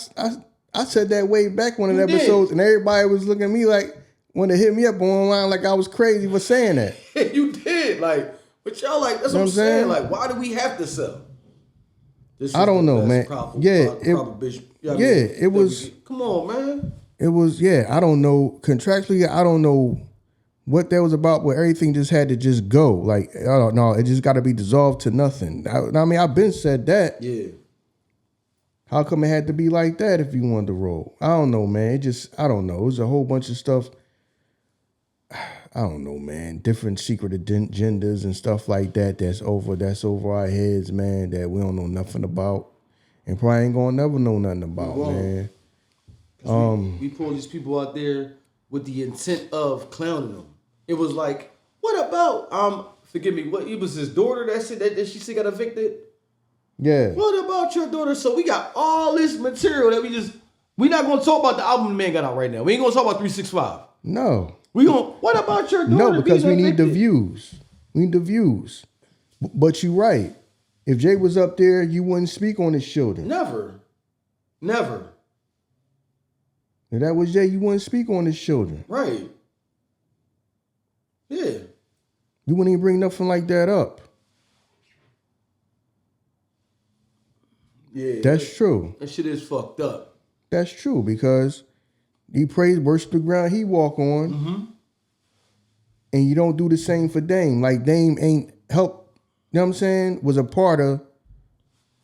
said that way back one of the episodes, and everybody was looking at me like when they hit me up online like I was crazy for saying that.
You did, like, but y'all like that's what I'm saying. Like, why do we have to sell?
I don't know, man. It was.
Come on, man.
It was, I don't know. Contractually, I don't know what that was about, but everything just had to just go. Like, I don't know. It just got to be dissolved to nothing. I mean, I've been said that.
Yeah.
How come it had to be like that if you wanted to roll? I don't know, man. I don't know. It was a whole bunch of stuff. I don't know, man. Different secret agendas and stuff like that that's over our heads, man, that we don't know nothing about. And probably ain't gonna never know nothing about, man.
We pulled these people out there with the intent of clowning them. It was like, what about forgive me, what it was his daughter that said that she got evicted?
Yeah.
What about your daughter? So we got all this material that we're not gonna talk about the album the man got out right now. We ain't gonna talk about 365.
No.
What about your daughter?
No, because we need the views. We need the views. But you're right. If Jay was up there, you wouldn't speak on his children.
Never.
If that was Jay, you wouldn't speak on his children.
Right. Yeah.
You wouldn't even bring nothing like that up.
Yeah.
That's true.
That shit is fucked up.
That's true because he worship the ground he walk on.
Mm-hmm.
And you don't do the same for Dame. Like Dame ain't help, you know what I'm saying, was a part of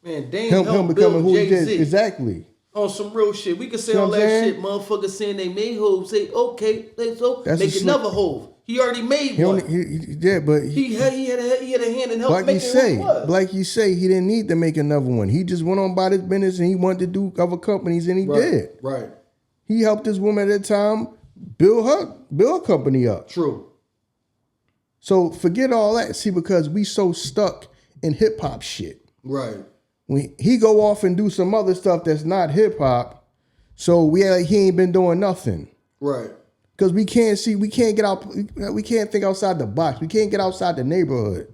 Man, Dame
him
helped
becoming
build
who he
Jay-Z.
did. Exactly.
On some real shit. We could say
You know
all
what I'm
that
saying?
shit, motherfuckers saying they made Hov. Say, okay, so
That's
make
a
another Hov. He already made
He
one.
yeah, but
He had a hand in help
like
making who he was.
like you say, he didn't need to make another one. He just went on about his business and he wanted to do other companies and he did.
Right.
He helped this woman at that time build her company up.
True.
So forget all that. See, because we so stuck in hip hop shit.
Right.
When he go off and do some other stuff that's not hip hop, so he ain't been doing nothing.
Right.
Because we can't get out, we can't think outside the box. We can't get outside the neighborhood.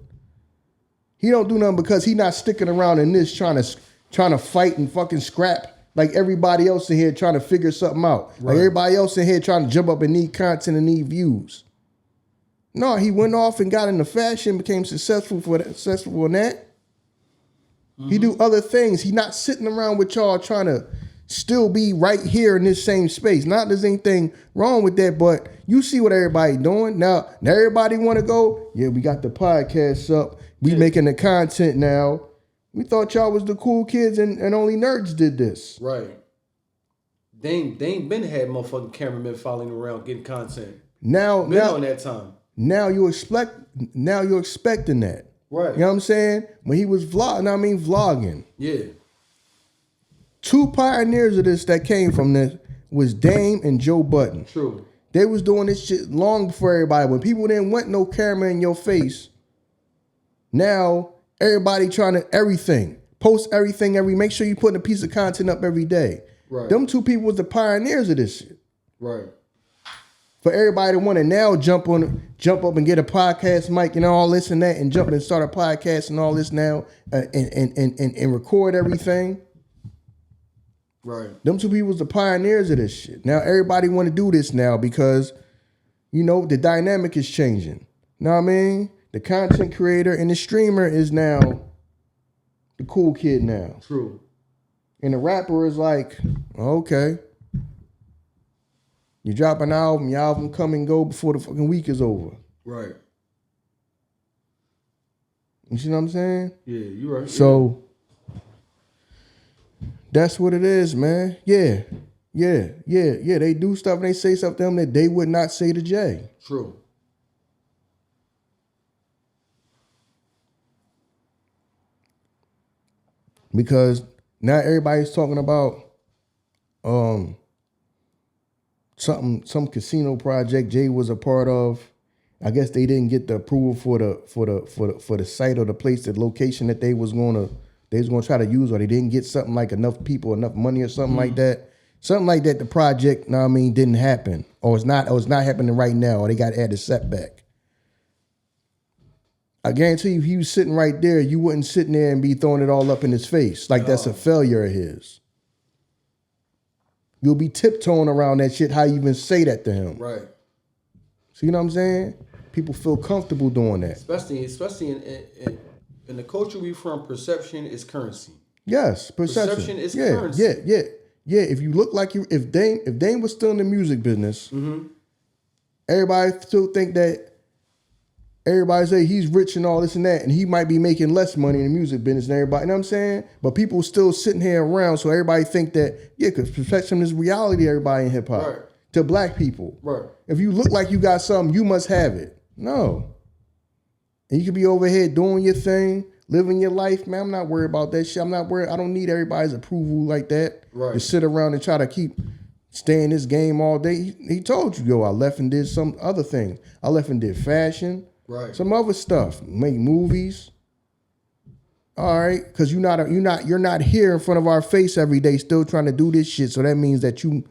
He don't do nothing because he not sticking around in this trying to fight and fucking scrap like everybody else in here trying to figure something out.
Right.
Like everybody else in here trying to jump up and need content and need views. No, he went off and got into fashion, became successful in that. Mm-hmm. He do other things. He not sitting around with y'all trying to still be right here in this same space. Not there's anything wrong with that, but you see what everybody doing. Now everybody want to go, yeah, we got the podcast up. We making the content now. We thought y'all was the cool kids and only nerds did this.
Right. They ain't been had motherfucking cameramen following around getting content. Now on that time.
Now you're expecting that.
Right.
You know what I'm saying? When he was vlogging.
Yeah.
Two pioneers of this that came from this was Dame and Joe Budden.
True.
They was doing this shit long before everybody. When people didn't want no camera in your face, now everybody trying to post everything make sure you putting a piece of content up every day.
Right.
Them two people was the pioneers of this shit.
Right.
For everybody to want to now jump up and get a podcast mic and all this and that and jump and start a podcast and all this now and record everything.
Right.
Them two people was the pioneers of this shit. Now everybody want to do this now because, the dynamic is changing. Know what I mean? The content creator and the streamer is now the cool kid now.
True.
And the rapper is like, okay. You drop an album, your album come and go before the fucking week is over.
Right.
You see what I'm saying?
Yeah, you're right.
So that's what it is, man. Yeah. They do stuff and they say stuff to them that they would not say to Jay.
True.
Because now everybody's talking about some casino project Jay was a part of. I guess they didn't get the approval for the site or the place, the location that they was gonna try to use, or they didn't get something like enough people, enough money, or something like that. Something like that. The project, didn't happen, or it's not happening right now, or they got to add a setback. I guarantee you, if he was sitting right there, you wouldn't sit there and be throwing it all up in his face like that's a failure of his. You'll be tiptoeing around that shit. How you even say that to him?
Right.
See what I'm saying? People feel comfortable doing that.
Especially in the culture we from, perception is currency.
Yes, perception
is currency.
Yeah. If you look like you, if Dame was still in the music business, everybody still think that. Everybody say he's rich and all this and that, and he might be making less money in the music business than everybody. You know what I'm saying? But people still sitting here around, so everybody think that, because perception is reality to everybody in hip hop.
Right.
To black people.
Right.
If you look like you got something, you must have it. No. And you could be over here doing your thing, living your life. Man, I'm not worried about that shit. I'm not worried. I don't need everybody's approval like that.
Right.
To sit around and try to stay in this game all day. He told you, I left and did some other things. I left and did fashion.
Right.
Some other stuff. Make movies. All right. Because you're not here in front of our face every day still trying to do this shit. So that means that you're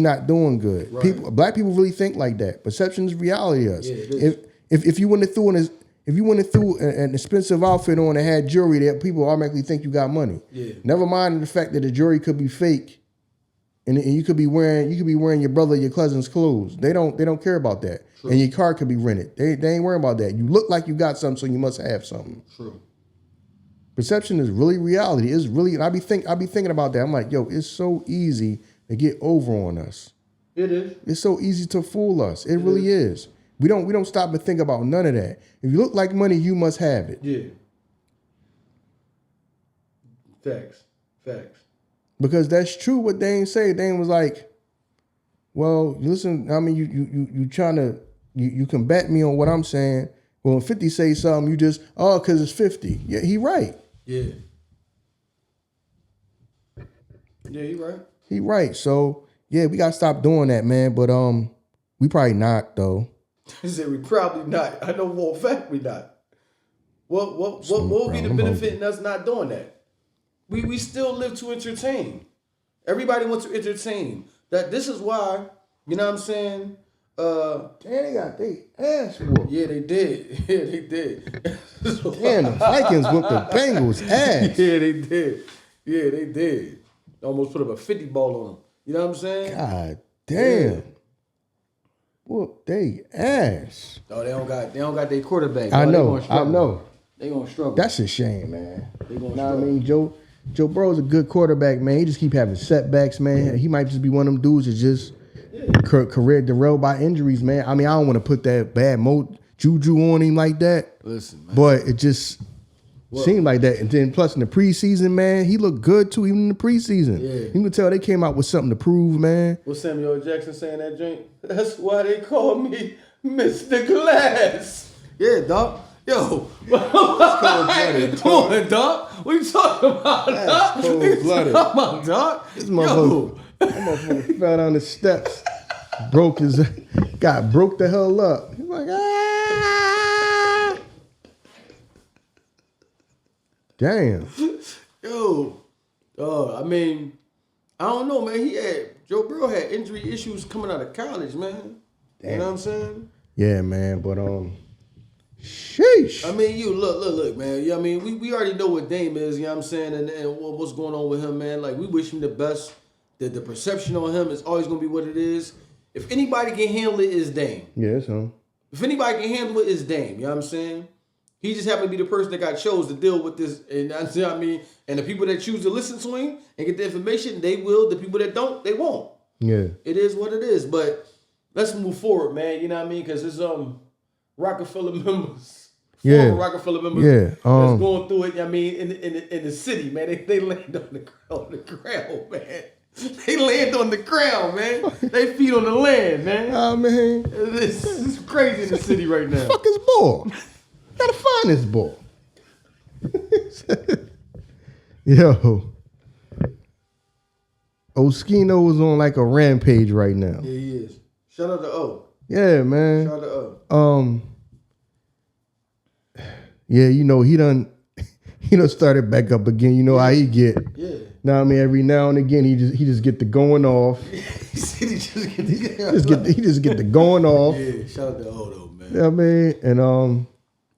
not doing good.
Right.
Black people really think like that. Perception is reality of us.
Yeah, it is.
If you went and threw an expensive outfit on that had jewelry, that people automatically think you got money.
Yeah.
Never mind the fact that the jewelry could be fake. And you could be wearing your brother, your cousin's clothes. They don't care about that. True. And your car could be rented. They ain't worrying about that. You look like you got something, so you must have something.
True.
Perception is really reality. It's really, and I be thinking about that. I'm like, yo, it's so easy to get over on us.
It is.
It's so easy to fool us. It really is. We don't stop and think about none of that. If you look like money, you must have it.
Yeah. Facts.
Because that's true what Dane said. Dane was like, well, listen, I mean, you trying to, you combat me on what I'm saying. Well, when 50 say something, you just, because it's 50. Yeah, he right.
Yeah. Yeah, he right.
He right. So, yeah, we got to stop doing that, man. But we probably not, though.
He said we probably not. I know for a fact we not. What would be the benefit in us not doing that? We still live to entertain. Everybody wants to entertain. This is why, you know what I'm saying?
Damn, they got their ass whooped.
Yeah, they did.
Damn, the Vikings whooped the Bengals' ass.
Yeah, they did. Almost put up a 50 ball on them. You know what I'm saying?
God damn. Yeah. Whoop they ass.
No, they don't got their quarterback.
I know.
They gonna struggle.
That's a shame, man.
They gonna
struggle.
I
mean, Joe Burrow's a good quarterback, man. He just keep having setbacks, man. Yeah. He might just be one of them dudes that just career derailed by injuries, man. I mean, I don't want to put that bad juju on him like that.
Listen, man.
But it just seemed like that. And then plus in the preseason, man, he looked good too, even in the preseason. Yeah. You can tell they came out with something to prove, man.
What's Samuel Jackson saying that drink? That's why they call me Mr. Glass. Yeah, dog. Yo, what's come on, dog. What you talking about, dog?
Cold-blooded.
Come on, dog.
This motherfucker fell down the steps, broke the hell up. He's like, ah. Damn.
Yo, I mean, I don't know, man. Joe Burrow had injury issues coming out of college, man. Damn. You know what I'm saying?
Yeah, man. But sheesh.
I mean, you look, man. You know what I mean, we already know what Dame is. You know what I'm saying, and what's going on with him, man. Like, we wish him the best. The perception on him is always gonna be what it is. If anybody can handle it, it's Dame.
Yeah, it's him.
If anybody can handle it, it's Dame. You know what I'm saying? He just happened to be the person that got chose to deal with this, and that's what I mean. And the people that choose to listen to him and get the information, they will. The people that don't, they won't.
Yeah.
It is what it is. But let's move forward, man. You know what I mean? Because it's Roc-A-Fella members.
Yeah.
Former Roc-A-Fella members.
Yeah.
That's going through it. I mean, in the city, man. They land on the ground, man. They land on the ground, man. They feet on the land, man.
Oh, man.
It's crazy in the city right now.
Fuck this ball. Gotta find this ball. Yo. Oschino was on like a rampage right now.
Yeah, he is. Shout out to O.
Yeah, man.
Shout out to O.
Yeah, you know, he done started back up again. You know how he get.
Yeah.
Now I mean, every now and again he just get the going off.
He just get
the going off.
Yeah, shout out to O though, man.
Yeah, I mean, and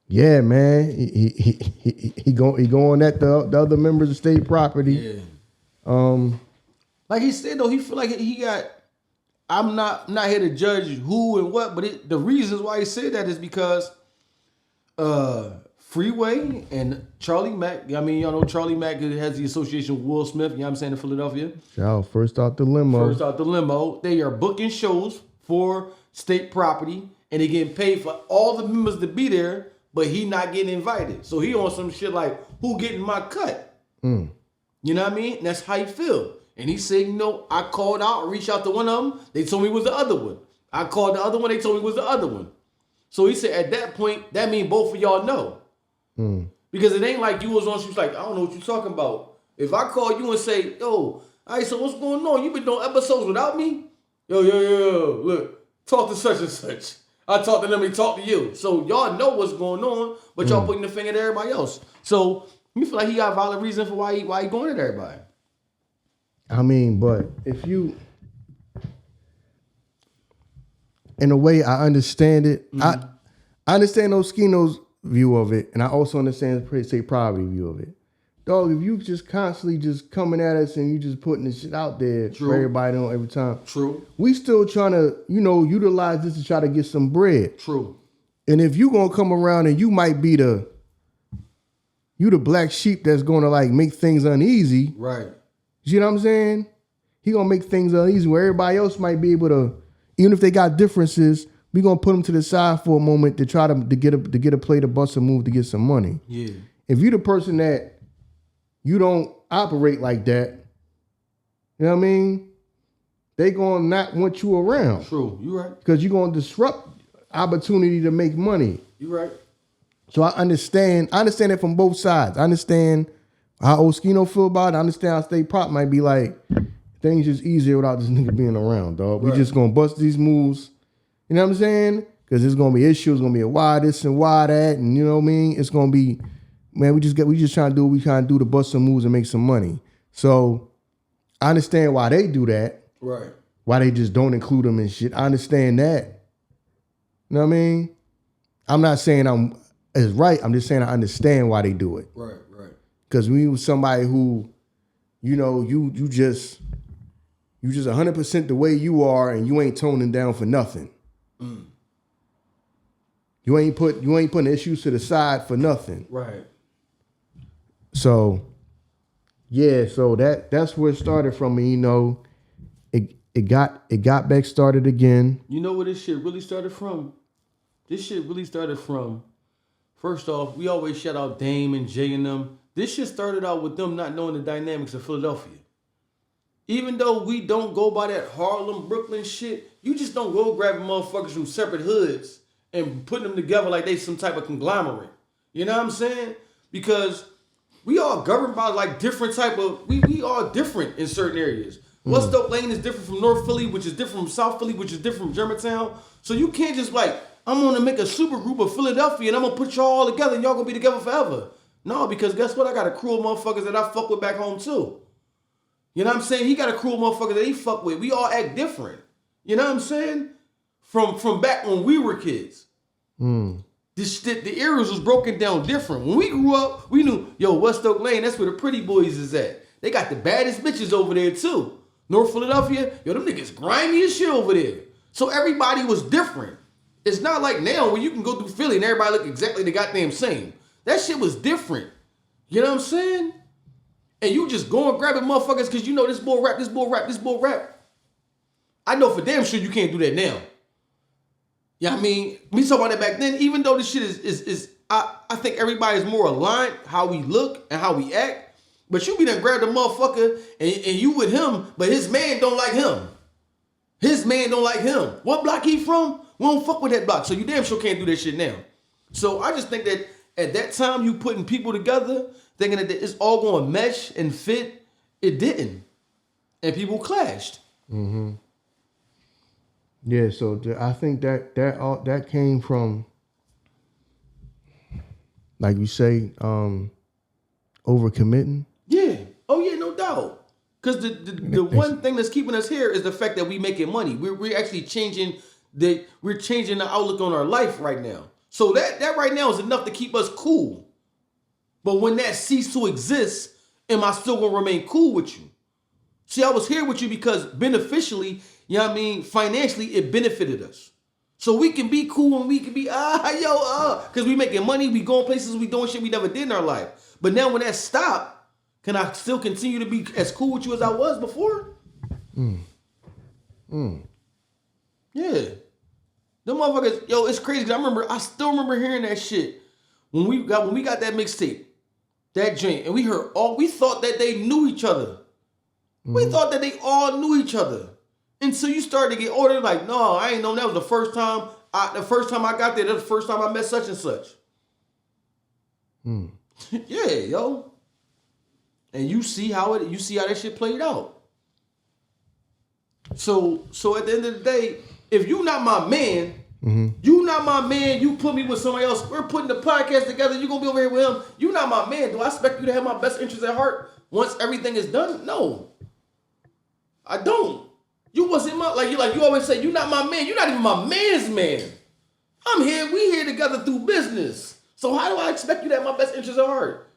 yeah, man, he going at the other members of state property.
Yeah. Like he said though, he feel like he got. I'm not here to judge who and what, but the reasons why he said that is because, Freeway and Charlie Mack. I mean, y'all know Charlie Mack has the association with Will Smith. You know what I'm saying, in Philadelphia.
Shout first out the limo. They are booking
shows for state property, and they getting paid for all the members to be there, but he not getting invited. So he on some shit like, who getting my cut? You know what I mean? And that's how he feel. And he said, I called out, reached out to one of them. They told me it was the other one. I called the other one. They told me it was the other one. So he said, at that point, that means both of y'all know. Because it ain't like you was on, she was like, I don't know what you're talking about. If I call you and say, yo, all right, so what's going on? You been doing episodes without me? Yo, look, talk to such and such. I talk to them, he talk to you. So y'all know what's going on, but y'all putting the finger at everybody else. So you feel like he got a valid reason for why he going at everybody.
I mean, but if you, in a way, I understand it. I understand Oschino's view of it, and I also understand the state property view of it. dog, if you just constantly just coming at us and you just putting this shit out there
True.
for everybody on every time.
True.
We still trying to, utilize this to try to get some bread.
True.
And if you gonna come around and you might be the black sheep that's gonna like make things uneasy.
Right.
You know what I'm saying? He gonna make things uneasy where everybody else might be able to, even if they got differences, we gonna put them to the side for a moment to try to get a play to bust a move to get some money.
Yeah.
If you the person that you don't operate like that, you know what I mean? They gonna not want you around.
True. You right.
Because you're gonna disrupt opportunity to make money.
You right.
So I understand it from both sides. I understand how Oschino feel about it. I understand how State Prop might be like, things just easier without this nigga being around, dog. We just gonna bust these moves. You know what I'm saying? Because there's gonna be issues, it's gonna be a why this and why that, and you know what I mean? It's gonna be, man, we just trying to do what we trying to do to bust some moves and make some money. So I understand why they do that.
Right.
Why they just don't include them in shit. I understand that. You know what I mean? I'm not saying it's right. I'm just saying I understand why they do it.
Right, right.
Because we was somebody who, you just 100% the way you are, and you ain't toning down for nothing. Mm. You ain't putting issues to the side for nothing.
Right.
So, yeah. So that's where it started from. And it got back started again.
You know where this shit really started from? This shit really started from, first off, we always shout out Dame and Jay and them. This shit started out with them not knowing the dynamics of Philadelphia. Even though we don't go by that Harlem, Brooklyn shit, you just don't go grabbing motherfuckers from separate hoods and putting them together like they some type of conglomerate. You know what I'm saying? Because we all governed by like different type of, we all different in certain areas. West Oak Lane is different from North Philly, which is different from South Philly, which is different from Germantown. So you can't just like, I'm gonna make a super group of Philadelphia and I'm gonna put y'all all together and y'all gonna be together forever. No, because guess what? I got a crew of motherfuckers that I fuck with back home too. You know what I'm saying? He got a crew of motherfuckers that he fuck with. We all act different. You know what I'm saying? From back when we were kids. The eras was broken down different. When we grew up, we knew, West Oak Lane, that's where the pretty boys is at. They got the baddest bitches over there too. North Philadelphia, them niggas grimy as shit over there. So everybody was different. It's not like now where you can go through Philly and everybody look exactly the goddamn same. That shit was different. You know what I'm saying? And you just going grabbing motherfuckers because you know this bull rap, this bull rap, this bull rap. I know for damn sure you can't do that now. Yeah, I mean, me talking about that back then, even though this shit is I think everybody's more aligned, how we look and how we act. But you be done grab the motherfucker and you with him, but his man don't like him. His man don't like him. What block he from? We don't fuck with that block. So you damn sure can't do that shit now. So I just think that at that time you putting people together, thinking that it's all going to mesh and fit. It didn't. And people clashed.
Mm-hmm. Yeah, so I think that came from, like you say, overcommitting.
Yeah. Oh yeah, no doubt. Because the one thing that's keeping us here is the fact that we making money. We're actually changing the outlook on our life right now. So that right now is enough to keep us cool. But when that ceased to exist, am I still gonna remain cool with you? See, I was here with you because beneficially, you know what I mean, financially, it benefited us. So we can be cool and we can be, because we making money, we going places, we doing shit we never did in our life. But now when that stopped, can I still continue to be as cool with you as I was before? Yeah. Them motherfuckers, it's crazy. I still remember hearing that shit when we got that mixtape, that joint, and we thought that they knew each other. We thought that they all knew each other. Until you started to get older, like, no, I ain't know that was the first time I got there, that was the first time I met such and such. Yeah, yo. And you see how that shit played out. So at the end of the day, if you not my man, you put me with somebody else, we're putting the podcast together, you gonna be over here with him, you not my man. Do I expect you to have my best interest at heart once everything is done? No. I don't. You wasn't like you always say, you not my man, you're not even my man's man. We here together through business. So how do I expect you to have my best interest at heart?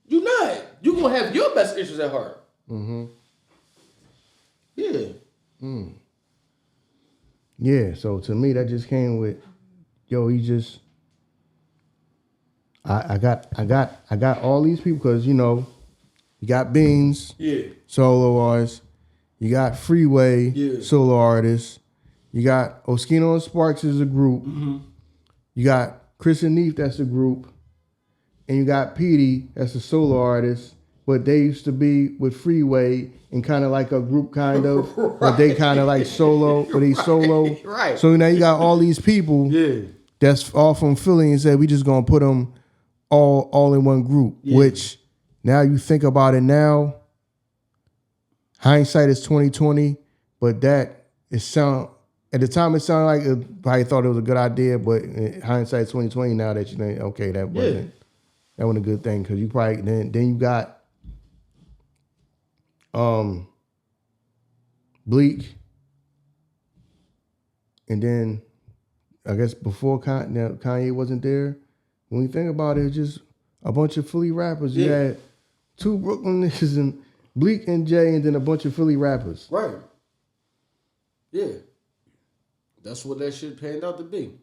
You not. You gonna have your best interests at heart.
Mm-hmm.
Yeah.
Yeah. So to me, that just came with, yo, he just. I got all these people because you got Beans, solo artists, you got Freeway, solo artists, you got Oschino and Sparks as a group, you got Chris and Neef, that's a group, and you got Petey, that's a solo artist, but they used to be with Freeway and kind of like a group kind of, but they kind of like solo, but they solo.
Right.
So now you got all these people that's all from Philly and said we just gonna put them all in one group, which now you think about it now, hindsight is 2020, but that at the time it sounded like it probably thought it was a good idea, but in hindsight 2020 now that you think, okay, that wasn't a good thing because you probably then you got Bleak, and then I guess before Kanye wasn't there. When you think about it, it's just a bunch of Philly rappers. You had 2 Brooklyn niggas and Bleak and Jay, and then a bunch of Philly rappers.
Right. Yeah. That's what that shit panned out to be.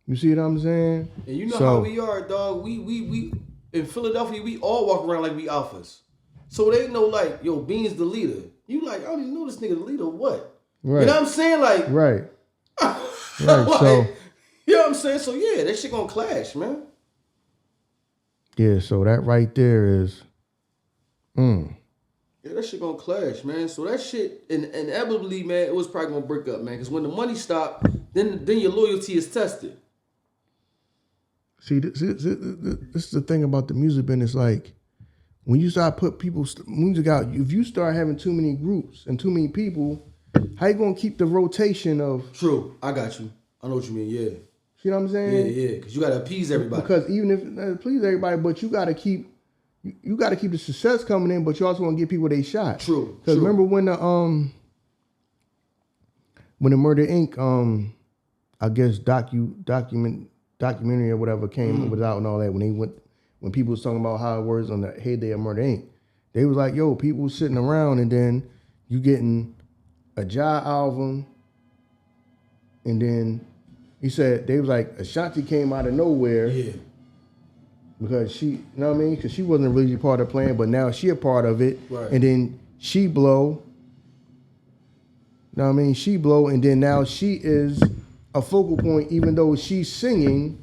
You see what I'm saying?
And you know how we are, dog. We in Philadelphia, we all walk around like we alphas. So they know like, yo, Bean's the leader. You like, I don't even know this nigga the leader or what.
Right.
You know what I'm saying? Like,
right.
Right. Like, so you know what I'm saying? So yeah, that shit gonna clash, man.
Yeah, so that right there is
Yeah, that shit gonna clash, man. So that shit inevitably, man, it was probably gonna break up, man. Because when the money stopped, then your loyalty is tested.
See, this is the thing about the music business. Like, when you start put people's music out, if you start having too many groups and too many people, how you gonna keep the rotation of?
True, I got you. I know what you mean. Yeah.
You know what I'm saying?
Yeah. Because you gotta appease everybody.
Because even if please everybody, but you gotta keep the success coming in, but you also want to give people their shot.
True.
Because remember when the Murder Inc. I guess documentary or whatever was out and all that, when people was talking about how it was on the heyday of Murder Inc., they was like, yo, people sitting around and then you getting a Ja album, and then he said they was like Ashanti came out of nowhere.
Yeah.
Because she, you know what I mean? Because she wasn't really part of the plan, but now she a part of it.
Right.
And then she blow. You know what I mean? She blow, and then now she is a focal point, even though she's singing,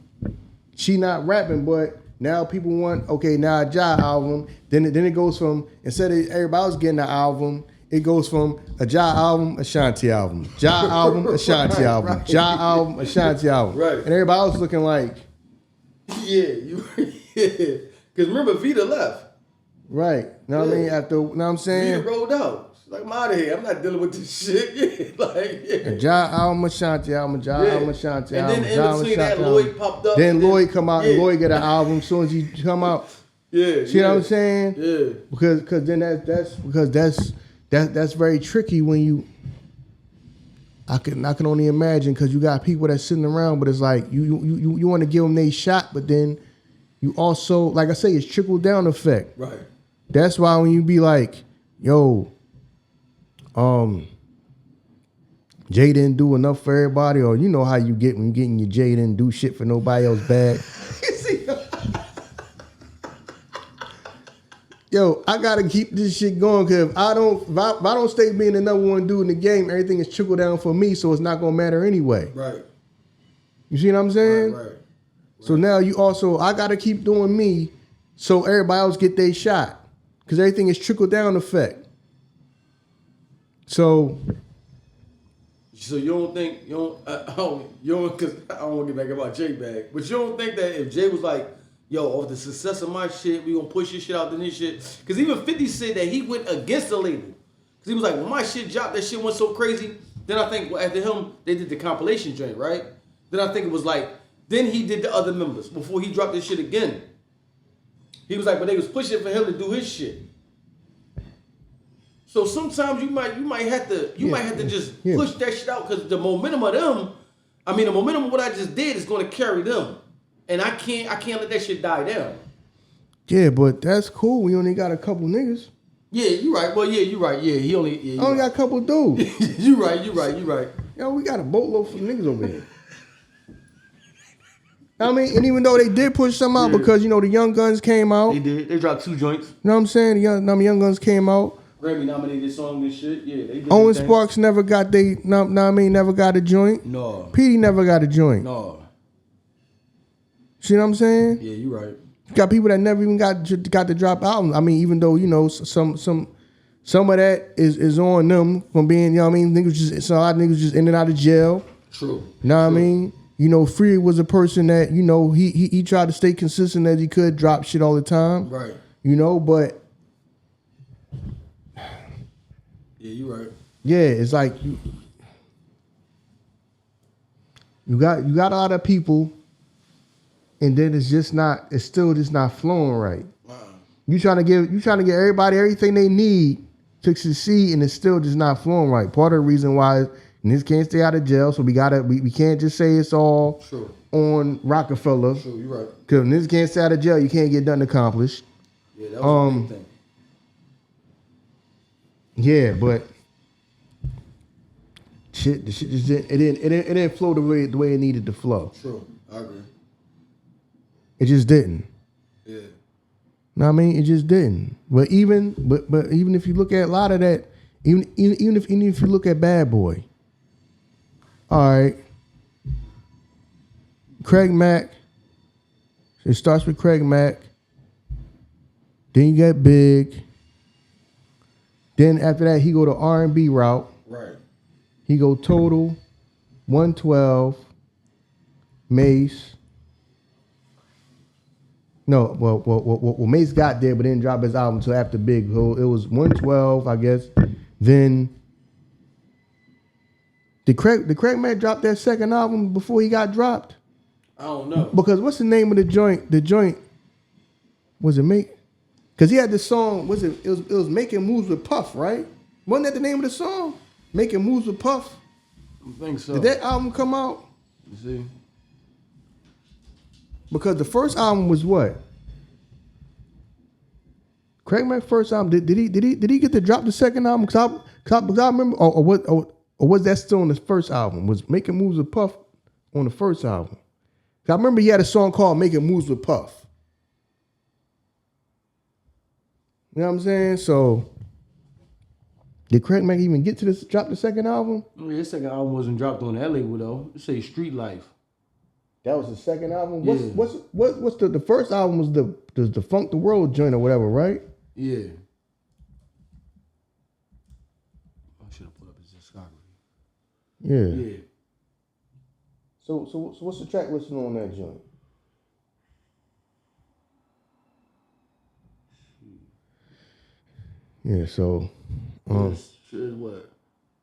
she not rapping, but now people want, okay, now a Ja album. Then it goes from, instead of everybody else getting an album, it goes from a Ja album, Ashanti album. Ja album, Ashanti album.
Right.
Ja album, Ashanti album.
Right.
And everybody else looking like,
Because remember, Vita left.
right. Know what I mean? After, know what I'm saying?
Vita rolled out. She's like, I'm out of here. I'm not dealing with this shit. Yeah.
Ja album, Ashanti album, album, Ashanti album.
And then in between that, Lloyd popped up.
Then Lloyd come out and Lloyd get an album. As soon as he come out. See what I'm saying?
Yeah.
Because then that's very tricky when you. I can only imagine because you got people that's sitting around, but it's like you want to give them their shot, but then you also, like I say, it's trickle down effect.
Right.
That's why when you be like, yo, Jay didn't do enough for everybody, or you know how you get when you getting your Jay didn't do shit for nobody else bad. Yo, I gotta keep this shit going because if I don't stay being the number one dude in the game, everything is trickle down for me, so it's not gonna matter anyway.
Right.
You see what I'm saying?
Right.
So now I gotta keep doing me, so everybody else get their shot, because everything is trickle down effect. So
you don't think because I don't want to get back about Jay bag, but you don't think that if Jay was like, yo, off the success of my shit, we gonna push this shit out than this shit. Because even 50 said that he went against the label. Because he was like, when my shit dropped, that shit went so crazy. Then I think after him, they did the compilation joint, right? Then I think it was like, then he did the other members before he dropped this shit again. He was like, but they was pushing for him to do his shit. So sometimes you might have to just push that shit out because the momentum of them, the momentum of what I just did is going to carry them. And I can't let that shit die down.
Yeah, but that's cool. We only got a couple niggas.
Yeah, you right. Well, yeah, you right. Yeah, he only. Yeah,
I only got a couple dudes.
you right. You right.
Yo, we got a boatload for niggas over here. I mean, and even though they did push some out because, you know, the Young Guns came out.
They did. They dropped 2 joints.
You know what I'm saying? The Young Guns came out.
Grammy nominated song and shit. Yeah, they did.
Owen Sparks never got never got a joint.
No.
Petey never got a joint.
No.
See what I'm saying?
Yeah, you right.
You got people that never even got to drop albums. I mean, even though, you know, some of that is on them from being, you know what I mean? A lot of niggas just in and out of jail.
True.
You know what I mean? You know, Free was a person that, you know, he tried to stay consistent as he could, drop shit all the time.
Right.
You know, but
yeah, you right.
Yeah, it's like you got a lot of people, and then it's still just not flowing right.
Wow.
You trying to give everybody everything they need to succeed, and it's still just not flowing right. Part of the reason why niggas can't stay out of jail, so we can't just say it's all
True.
on Roc-A-Fella.
True, you right.
Because niggas can't stay out of jail, you can't get nothing accomplished.
Yeah, that was a big thing.
Yeah, but the shit just didn't flow the way it needed to flow.
True, I agree.
It just didn't.
Yeah.
Know what I mean? It just didn't. But even if you look at a lot of that, even if you look at Bad Boy, all right, Craig Mack. It starts with Craig Mack. Then you got Big. Then after that, he go to R&B route.
Right.
He go Total, 112, Mace. No, well, Mace got there, but didn't drop his album until after Big. So it was 112, I guess. Then did Craig Mack drop that second album before he got dropped?
I don't know.
Because what's the name of the joint? The joint was it Make? Because he had this song. It was Making Moves with Puff, right? Wasn't that the name of the song? Making Moves with Puff.
I think so.
Did that album come out?
You see?
Because the first album was what? Craig Mack's first album. Did he get to drop the second album? Because I remember, or was that still on the first album? Was Making Moves with Puff on the first album? 'Cause I remember he had a song called Making Moves with Puff. You know what I'm saying? So did Craig Mack even get to drop the second album?
Yeah, his second album wasn't dropped on that label though. It say Street Life.
That was the second album.
Yeah.
What's the first album was the Funk the World joint or whatever, right?
Yeah. I should have put up his discography.
Yeah.
Yeah.
So what's the track listing on that joint? Yeah. So.
Shit, what?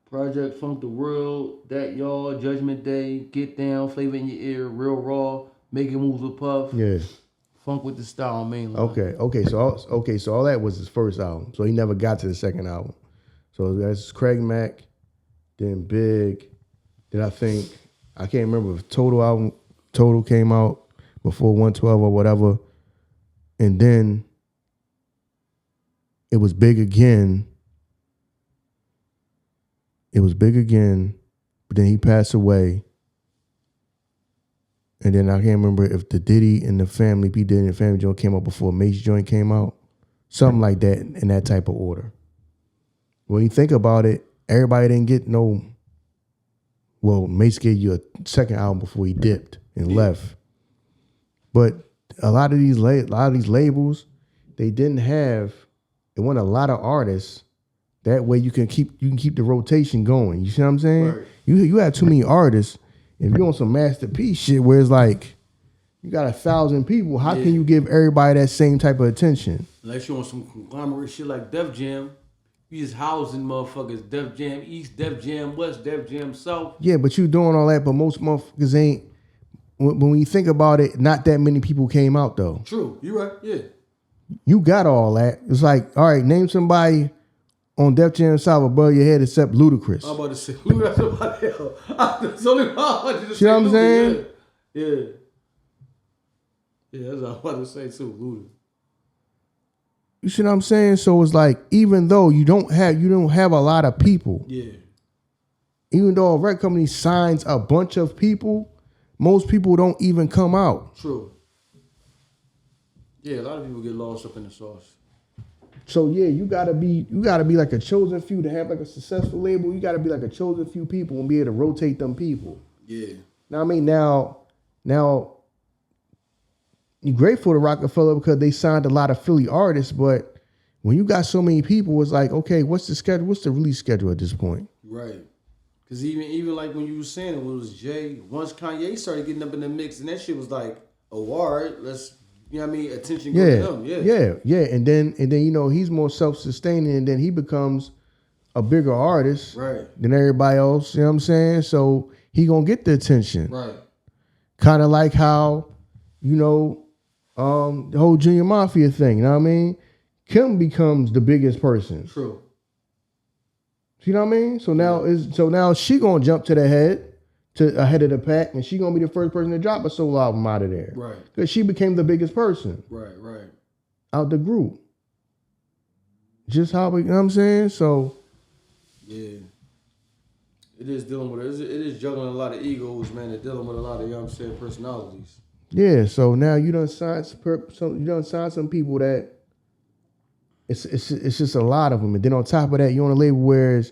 Project Funk the World, That Y'all, Judgment Day, Get Down, Flavor in Your Ear, Real Raw, Making Moves with Puff.
Yeah.
Funk with the Style mainline.
Okay. So all that was his first album. So he never got to the second album. So that's Craig Mack, then Big, then I can't remember if Total came out before 112 or whatever, and then it was Big again. But then he passed away. And then I can't remember if the Diddy and the Family, P. Diddy and the Family joint came out before Mace joint came out. Something like that in that type of order. When you think about it, everybody didn't get Mace gave you a second album before he dipped and left. But a lot of these labels, they want a lot of artists. That way you can keep the rotation going. You see what I'm saying?
Right.
You have too many artists. If you're on some masterpiece shit where it's like you got 1,000 people, how can you give everybody that same type of attention?
Unless you're on some conglomerate shit like Def Jam, you just housing motherfuckers. Def Jam East, Def Jam West, Def Jam South.
Yeah, but you doing all that, but most motherfuckers ain't. When you think about it, not that many people came out though.
True, you right. Yeah.
You got all that. It's like, all right, name somebody on Def Jam South above your head except Ludacris.
I'm about to say Luda. That's somebody else. That's only what I wanted to say.
See what I'm saying?
Yeah. Yeah, that's what I'm about to say too, Luda.
You see what I'm saying? So it's like, even though you don't have a lot of people.
Yeah.
Even though a record company signs a bunch of people, most people don't even come out.
True. Yeah, a lot of people get lost up in the sauce.
So yeah, you gotta be like a chosen few to have like a successful label. You gotta be like a chosen few people and be able to rotate them people.
Yeah.
Now I mean now you're grateful to Roc-A-Fella because they signed a lot of Philly artists, but when you got so many people, it's like, okay, what's the schedule? What's the release schedule at this point?
Right. Because even like when you were saying it was Jay, once Kanye started getting up in the mix, and that shit was like, oh, all right, let's, you know what I mean, attention go to him.
Yeah. And then you know, he's more self-sustaining, and then he becomes a bigger artist than everybody else, you know what I'm saying? So he gonna get the attention.
Right.
Kind of like how, you know, the whole Junior Mafia thing, you know what I mean? Kim becomes the biggest person.
True.
You know what I mean? So now she gonna jump to the ahead of the pack, and she gonna be the first person to drop a solo album out of there.
Right.
Because she became the biggest person.
Right.
Out the group. Just how we, you know what I'm saying? So
yeah. It is dealing with it is juggling a lot of egos, man, and dealing with a lot of, you know what I'm saying, personalities.
yeah, so now you done signed some people that it's just a lot of them. And then on top of that, you're on a label where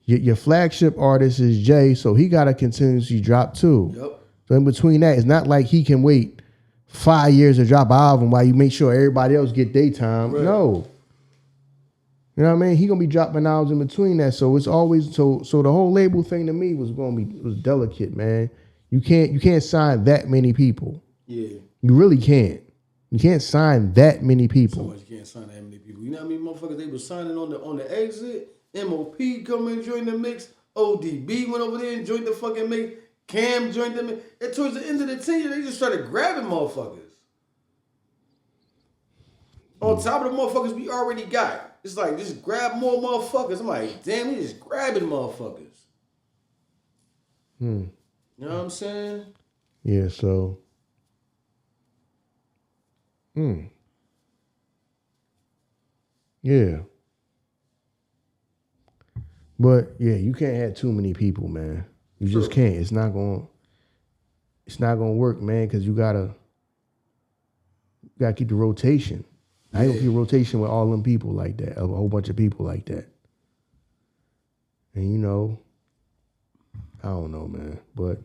your flagship artist is Jay, so he got to continuously drop too.
Yep.
So in between that, it's not like he can wait 5 years to drop an album while you make sure everybody else get their time. Right. No. You know what I mean? He gonna be dropping albums in between that. So it's always so the whole label thing to me was delicate, man. You can't sign that many people. Yeah. You really can't. You can't sign that many people.
So much you can't sign that many people. You know how many motherfuckers they were signing on the exit? MOP come and join the mix. ODB went over there and joined the fucking mix. Cam joined the mix. And towards the end of the tenure, they just started grabbing motherfuckers. On top of the motherfuckers we already got. It's like, just grab more motherfuckers. I'm like, damn, he just grabbing motherfuckers. You know what I'm saying?
Yeah, so. Yeah. But yeah, you can't have too many people, man. You just can't. It's not gonna work, man, because you gotta keep the rotation. I don't keep rotation with all them people like that, a whole bunch of people like that. And you know, I don't know, man. But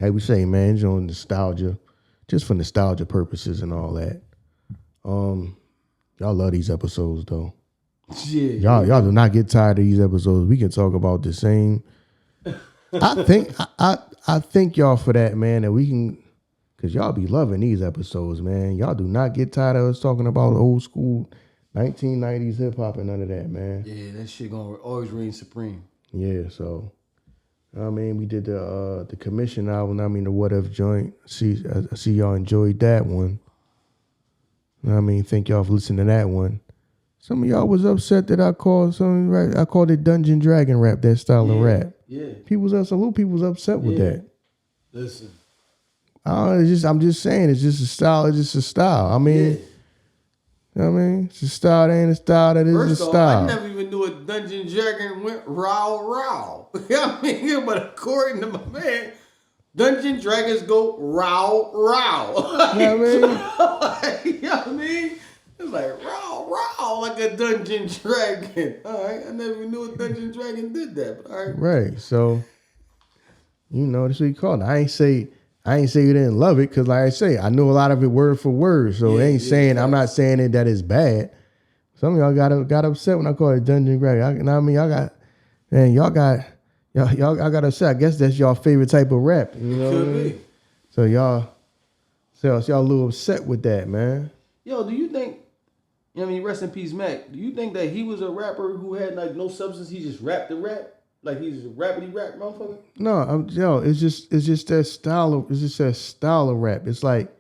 like we say, man, it's on nostalgia, just for nostalgia purposes and all that. Y'all love these episodes though. Yeah. Y'all do not get tired of these episodes. We can talk about the same. I think y'all for that, man, that we can. Because y'all be loving these episodes, man. Y'all do not get tired of us talking about old school 1990s hip hop and none of that, man.
Yeah, that shit gonna always reign supreme.
Yeah, so I mean, we did the Commission album. I mean, the What If joint. I see y'all enjoyed that one. I mean, thank y'all for listening to that one. Some of y'all was upset that I called it Dungeon Dragon rap, that style of rap.
Yeah.
People was upset with that.
Listen.
I'm just saying, it's just a style. It's just a style. I mean, you know what I mean? It's a style. That ain't a style. That is a style.
I never even knew a Dungeon Dragon went row. You know what I mean? But according to my man, Dungeon Dragons go row. You know what I mean? You know what I mean? It's like row, like a Dungeon Dragon. All right, I never even knew a Dungeon Dragon did that. But all right.
Right. So, you know, that's what you call it. I ain't say you didn't love it, because like I say, I knew a lot of it word for word. So it ain't saying, I'm not saying it that it's bad. Some of y'all got upset when I called it Dungeon Dragon. You know what I mean? Y'all got upset. I guess that's y'all favorite type of rap. You know what I mean? So y'all a little upset with that, man.
Yo, do you think, you know what I mean, rest in peace, Mac, do you think that he was a rapper who had like no substance? He just rapped the rap? Like he's a rappity rap motherfucker?
No, it's just that style of rap. It's like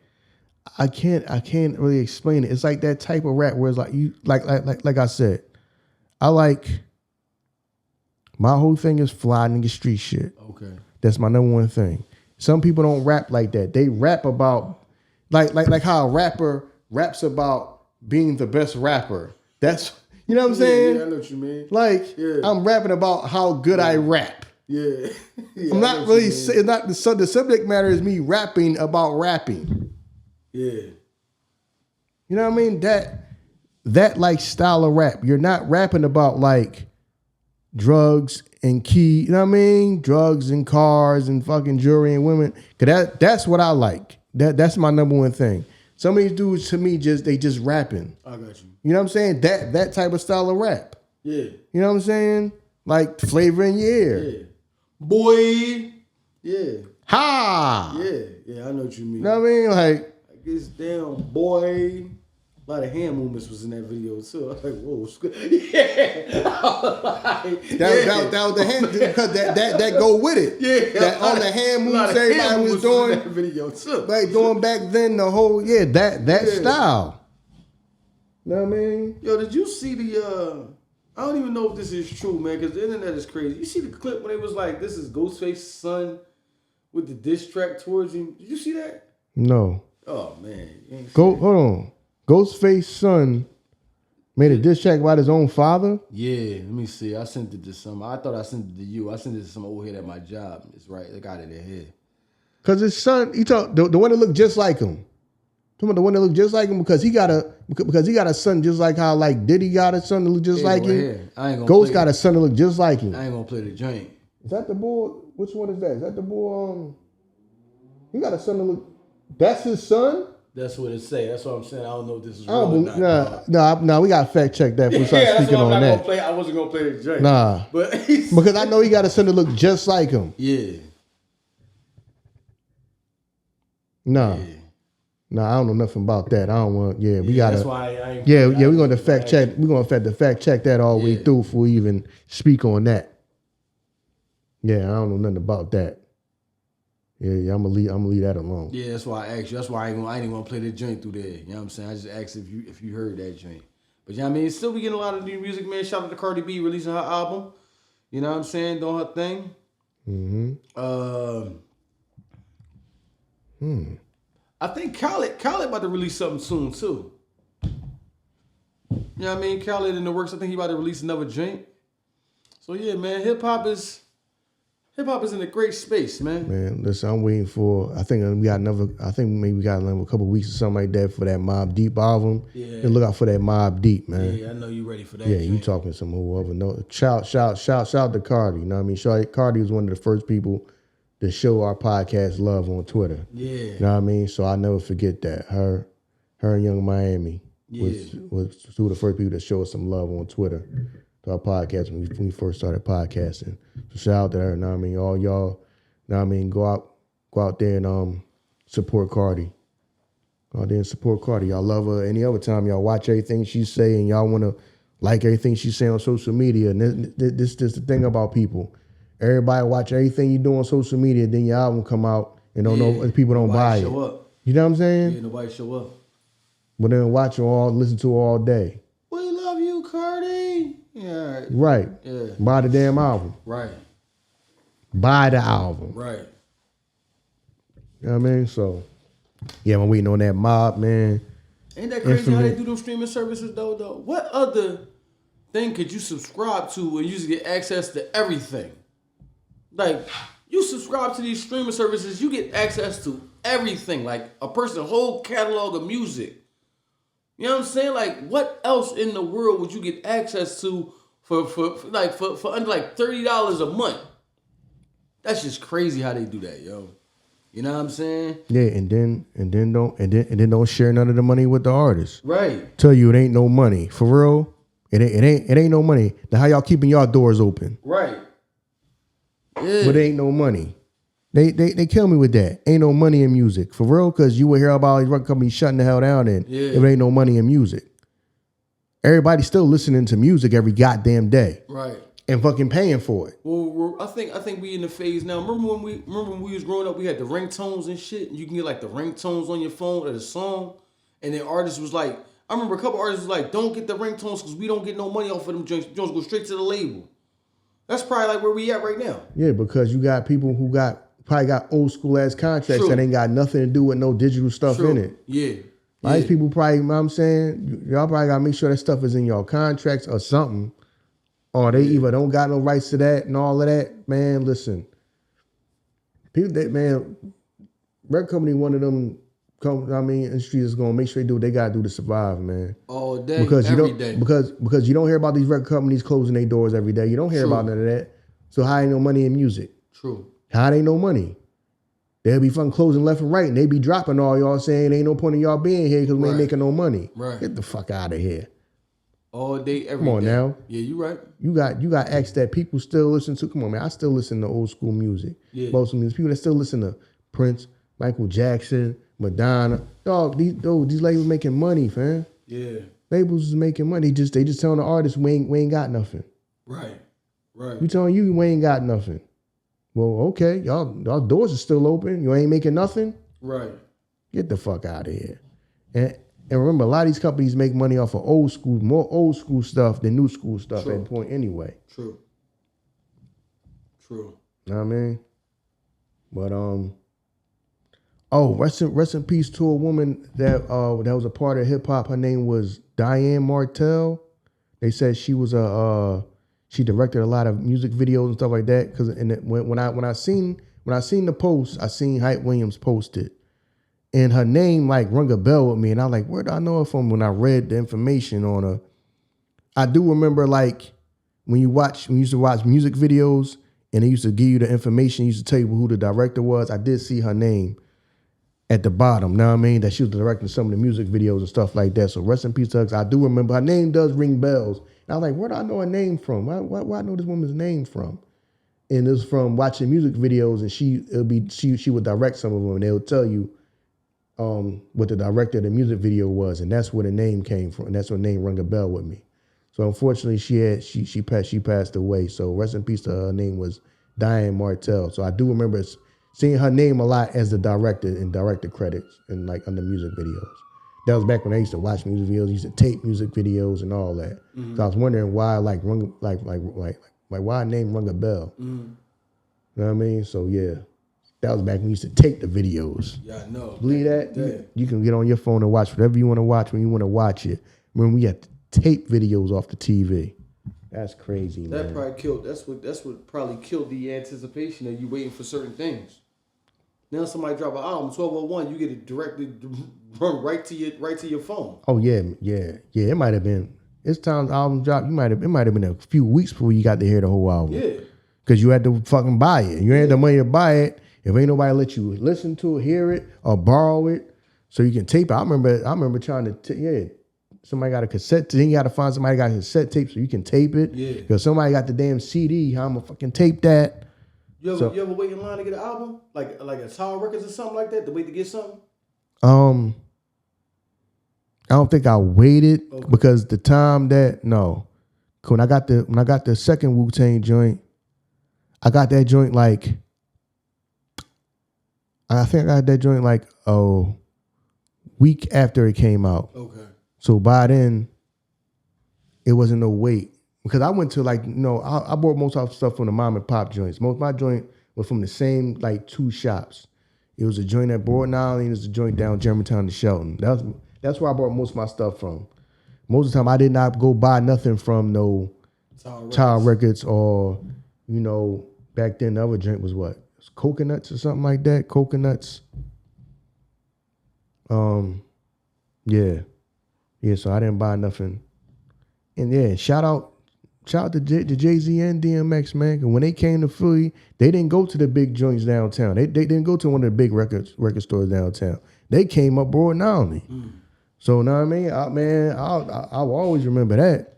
I can't really explain it. It's like that type of rap where it's like you like I said, my whole thing is fly nigga street shit.
Okay.
That's my number one thing. Some people don't rap like that. They rap about like how a rapper raps about being the best rapper. That's, you know what I'm saying?
Yeah, I know what you mean.
Like,
Yeah.
I'm rapping about how good I rap.
Yeah. Yeah,
I'm not really saying, not the subject matter is me rapping about rapping.
Yeah.
You know what I mean? That like style of rap. You're not rapping about like drugs and key, you know what I mean? Drugs and cars and fucking jewelry and women. Cause that's what I like. That's my number one thing. Some of these dudes to me they just rapping.
I got you.
You know what I'm saying? That type of style of rap.
Yeah.
You know what I'm saying? Like flavor in your ear.
Yeah. Boy. Yeah.
Ha!
Yeah. Yeah, I know what you mean.
You know what I mean? Like,
I guess damn boy. A lot of hand movements was in that video too. I was like, whoa, yeah.
That was the hand because that go with it.
Yeah.
That all the hand moves everybody was doing.
In that video too.
Like doing back then the whole that style. You know what I mean?
Yo, did you see the I don't even know if this is true, man, because the internet is crazy. You see the clip when it was like, this is Ghostface's son with the diss track towards him? Did you see that?
No.
Oh man.
Hold on. Ghostface's son made a diss track about his own father?
Yeah, let me see. I sent it to some. I thought I sent it to you. I sent it to some old head at my job. It's right. They got it in here.
Cause his son, he talked the one that looked just like him. Talking about the one that looked just like him because he got a son just like how like Diddy got a son that looked just like him.
I ain't gonna
Ghost got a son that looked just like him.
I ain't gonna play the joint.
Is that the boy? Which one is that? Is that the boy? He got a son that look. That's his son.
That's what it say. That's what I'm saying. I don't know if this is real or not.
Nah. We gotta fact check that before we start speaking on that.
Gonna play. I wasn't gonna play the joint.
Nah,
but
because I know he got a son that look just like him.
Yeah.
Nah. Yeah. Nah, I don't know nothing about that. I don't want. Yeah, we gotta.
That's why I ain't.
Yeah. We're gonna fact check. We're gonna fact check that all the way through before we even speak on that. Yeah, I don't know nothing about that. Yeah, I'm gonna leave that alone.
Yeah, that's why I asked you. That's why I ain't even want to play the joint through there. You know what I'm saying? I just asked if you heard that joint. But you know what I mean? Still we getting a lot of new music, man. Shout out to Cardi B releasing her album. You know what I'm saying? Doing her thing. I think Khaled about to release something soon too. You know what I mean? Khaled in the works. I think he about to release another joint. So yeah, man, hip hop is in a great space, man.
Man, listen, I'm waiting for. I think we got another. I think maybe we got another couple weeks or something like that for that Mobb Deep album.
Yeah.
And look out for that Mobb Deep, man.
Yeah, I know you ready for that.
Yeah,
joint.
you talking some whoever. No, shout to Cardi. You know what I mean? Cardi was one of the first people to show our podcast love on Twitter.
Yeah.
You know what I mean? So I never forget that. Her and Young Miami was two of the first people to show us some love on Twitter to our podcast when we first started podcasting. So shout out to her. You know what I mean? All y'all, you know what I mean? Go out there and support Cardi. Go out there and support Cardi. Y'all love her. Any other time y'all watch everything she say and y'all want to like everything she say on social media. And this is the thing about people. Everybody watch everything you do on social media, then your album come out and don't know if people don't buy it.
Show up.
You know what I'm saying?
Yeah, nobody show up.
But then watch her listen to her all day.
We love you, Cardi. Yeah.
Right.
Yeah.
Buy the damn album.
Right.
Buy the album.
Right.
You know what I mean? So, yeah, I'm waiting on that Mob, man.
Ain't that crazy how they do those streaming services, though? What other thing could you subscribe to and you just get access to everything? Like, you subscribe to these streaming services, you get access to everything. Like, a person's whole catalog of music. You know what I'm saying? Like, what else in the world would you get access to for under like $30 a month? That's just crazy how they do that, yo. You know what I'm saying?
Yeah, and then don't share none of the money with the artist.
Right.
Tell you it ain't no money. For real, it ain't no money. Then how y'all keeping y'all doors open?
Right. Yeah.
But it ain't no money. They kill me with that. Ain't no money in music. For real, because you will hear about these record companies shutting the hell down if it ain't no money in music. Everybody's still listening to music every goddamn day.
Right.
And fucking paying for it.
Well, I think we in the phase now. Remember when we was growing up, we had the ringtones and shit. You can get like the ringtones on your phone of the song. And then artists was like, I remember a couple artists was like, don't get the ringtones because we don't get no money off of them joints. Joints go straight to the label. That's probably like where we at right now.
Yeah, because you got people who probably got old school ass contracts that ain't got nothing to do with no digital stuff in it.
Yeah.
A lot of these people probably, you know what I'm saying, y'all probably gotta make sure that stuff is in your contracts or something. Or they either don't got no rights to that and all of that. Man, listen. People that, man, record company, one of them, industries is gonna make sure they do what they gotta do to survive, man.
All day, every day.
Because you don't hear about these record companies closing their doors every day. You don't hear about none of that. So how ain't no money in music?
True.
How ain't no money? They'll be fucking closing left and right, and they be dropping all y'all saying ain't no point in y'all being here because we ain't making no money.
Right.
Get the fuck out of here.
All day, every day.
Come on now.
Yeah, you right.
You got acts that people still listen to. Come on, man. I still listen to old school music.
Yeah.
Most of these people that still listen to Prince, Michael Jackson, Madonna. Dog, these labels making money, fam.
Yeah.
Labels is making money. They just telling the artists we ain't got nothing.
Right. Right.
We telling you we ain't got nothing. Well, okay, y'all doors are still open. You ain't making nothing.
Right.
Get the fuck out of here. And remember, a lot of these companies make money off of more old school stuff than new school stuff at point anyway.
True.
Know what I mean? But rest in peace to a woman that was a part of hip hop. Her name was Diane Martell. They said she was she directed a lot of music videos and stuff like that. Because when I seen the post, I seen Hype Williams post it, and her name like rung a bell with me, and I was like, where do I know her from? When I read the information on her, I do remember like when you used to watch music videos, and they used to give you the information, used to tell you who the director was. I did see her name at the bottom. Know what I mean? That she was directing some of the music videos and stuff like that. So rest in peace to her. I do remember her name does ring bells. I was like, where do I know her name from? Why I know this woman's name from? And it was from watching music videos, and she would direct some of them, and they would tell you what the director of the music video was, and that's where the name came from, and that's what name rung a bell with me. So unfortunately, she passed away. So rest in peace to her. Her name was Diane Martell. So I do remember seeing her name a lot as the director in director credits and like under music videos. That was back when I used to watch music videos, used to tape music videos and all that. Mm-hmm. So I was wondering why why her name rung a bell. Mm-hmm. You know what I mean? So yeah, that was back when we used to tape the videos.
Yeah, I know.
Believe that? You can get on your phone and watch whatever you want to watch when you want to watch it. When we had to tape videos off the TV. That's crazy, man.
That probably killed. That's what probably killed the anticipation of you waiting for certain things. Now somebody drop an album, 1201, you get it directed run right to your phone.
Oh yeah. It might have been. It's times album drop. It might have been a few weeks before you got to hear the whole album.
Yeah.
Because you had to fucking buy it. You ain't had the money to buy it. If ain't nobody let you listen to it, hear it, or borrow it, so you can tape it. I remember trying to somebody got a cassette. Then you got to find somebody got a cassette tape so you can tape it. Yeah. Because somebody got the damn CD. How I'm gonna fucking tape that?
You ever wait in line to get an album? Like a Tower Records or something like that? To wait to get something?
I don't think I waited because the time that when I got the second Wu-Tang joint, I got that joint like I think I got that joint like a week after it came out. Okay. So by then, it wasn't no wait. Because I went to I bought most of the stuff from the mom and pop joints. Most of my joint was from the same like two shops. It was a joint at Broad Island, and it was a joint down Germantown to Shelton. That's where I bought most of my stuff from. Most of the time, I did not go buy nothing from no Tower Records or, back then the other joint was what? It was Coconuts or something like that. Coconuts. Yeah. Yeah, so I didn't buy nothing. And yeah, shout out to Jay-Z and DMX, man. Because when they came to Philly, they didn't go to the big joints downtown. They didn't go to one of the big record stores downtown. They came up Broad Island. So, know what I mean? I'll always remember that.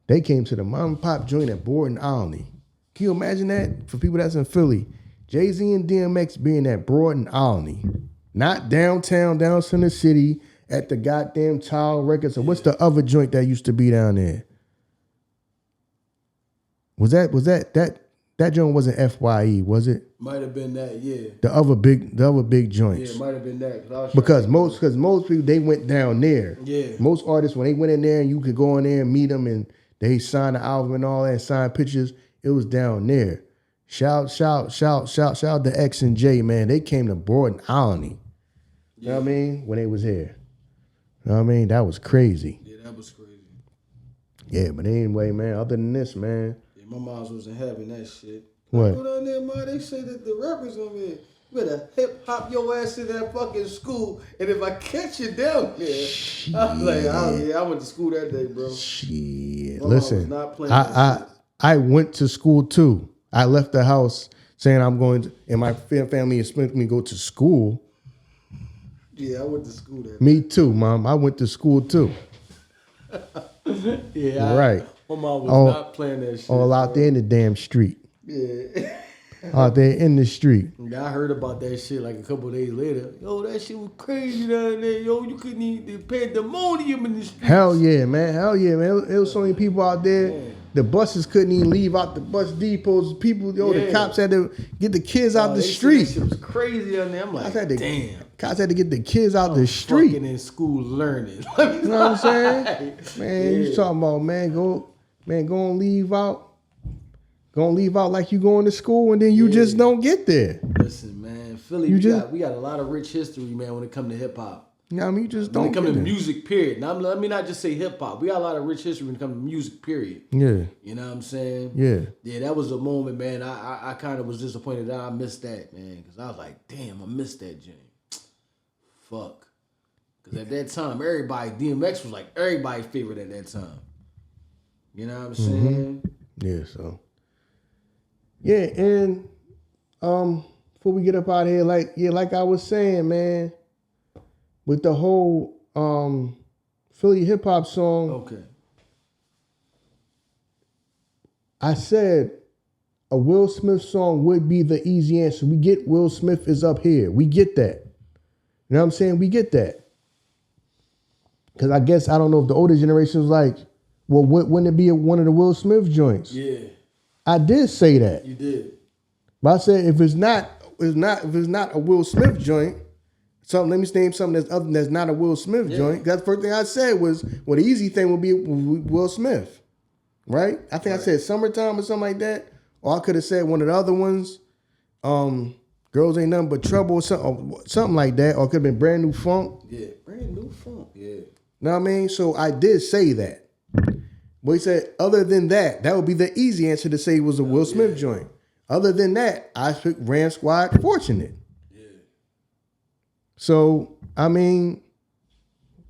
They came to the mom and pop joint at Broad Island. Can you imagine that? For people that's in Philly, Jay-Z and DMX being at Broad Island. Not downtown, down Center City, at the goddamn Tower Records. So what's the other joint that used to be down there? Was that joint wasn't FYE, was it?
Might have been that, yeah.
The other big joints.
Yeah, it might have been that.
Because most people they went down there. Yeah. Most artists when they went in there and you could go in there and meet them and they signed the album and all that, and signed pictures. It was down there. Shout to X and J, man. They came to Broad Island. You know what I mean? When they was here. You know what I mean? That was crazy.
Yeah, that was crazy.
Yeah, but anyway, man, other than this, man.
Yeah, my moms wasn't having that shit.
What?
I go down there, man, they say that the rappers over here, you better hip hop your ass in that fucking school, and if I catch you down there, I'm like, I went to school that day, bro.
Shit.
My mom was
Listen,
not playing that shit.
I went to school too. I left the house saying I'm going to, and my family expected me to go to school.
Yeah, I went to school that
Me too, Mom. I went to school too.
Yeah,
right.
My mom was not playing that shit.
All out there in the damn street.
Yeah.
Out there in the street.
Yeah, I heard about that shit like a couple of days later. Yo, that shit was crazy down there. Yo, you couldn't even the pandemonium in the streets.
Hell yeah, man. Hell yeah, man. It was so many people out there. Yeah. The buses couldn't even leave out the bus depots. People, the cops had to get the kids out the street.
That shit was crazy down there. I'm like, damn.
Cops had to get the kids out the street.
Fucking in school learning.
You know what I'm saying? Man, you talking about, go and leave out. Gonna leave out like you going to school and then you just don't get there.
Listen, man, Philly, we got a lot of rich history, man, when it comes to hip hop.
You know what I mean? You just don't.
When it comes to music, period. Now, let me not just say hip hop. We got a lot of rich history when it comes to music, period.
Yeah.
You know what I'm saying?
Yeah.
Yeah, that was a moment, man. I kind of was disappointed that I missed that, man, because I was like, damn, I missed that, Jane. Fuck. Because at that time, DMX was like everybody's favorite at that time. You know what I'm saying?
Yeah, so. Yeah, and before we get up out of here, like I was saying, man, with the whole Philly hip hop song.
Okay.
I said a Will Smith song would be the easy answer. We get Will Smith is up here. We get that. You know what I'm saying? We get that. Because I guess, I don't know if the older generation was like, well, wouldn't it be one of the Will Smith joints?
Yeah.
I did say that.
You did.
But I said if it's not a Will Smith joint, let me name something that's not a Will Smith joint. That's the first thing I said was, well, the easy thing would be Will Smith. Right? I think I said Summertime or something like that. Or I could have said one of the other ones. Girls Ain't Nothing But Trouble or something like that. Or it could have been Brand New Funk.
Yeah, Brand New Funk. Yeah.
Know what I mean? So I did say that. But he said, other than that would be the easy answer to say it was a Will Smith joint. Other than that, I picked Ram Squad Fortunate. Yeah. So, I mean,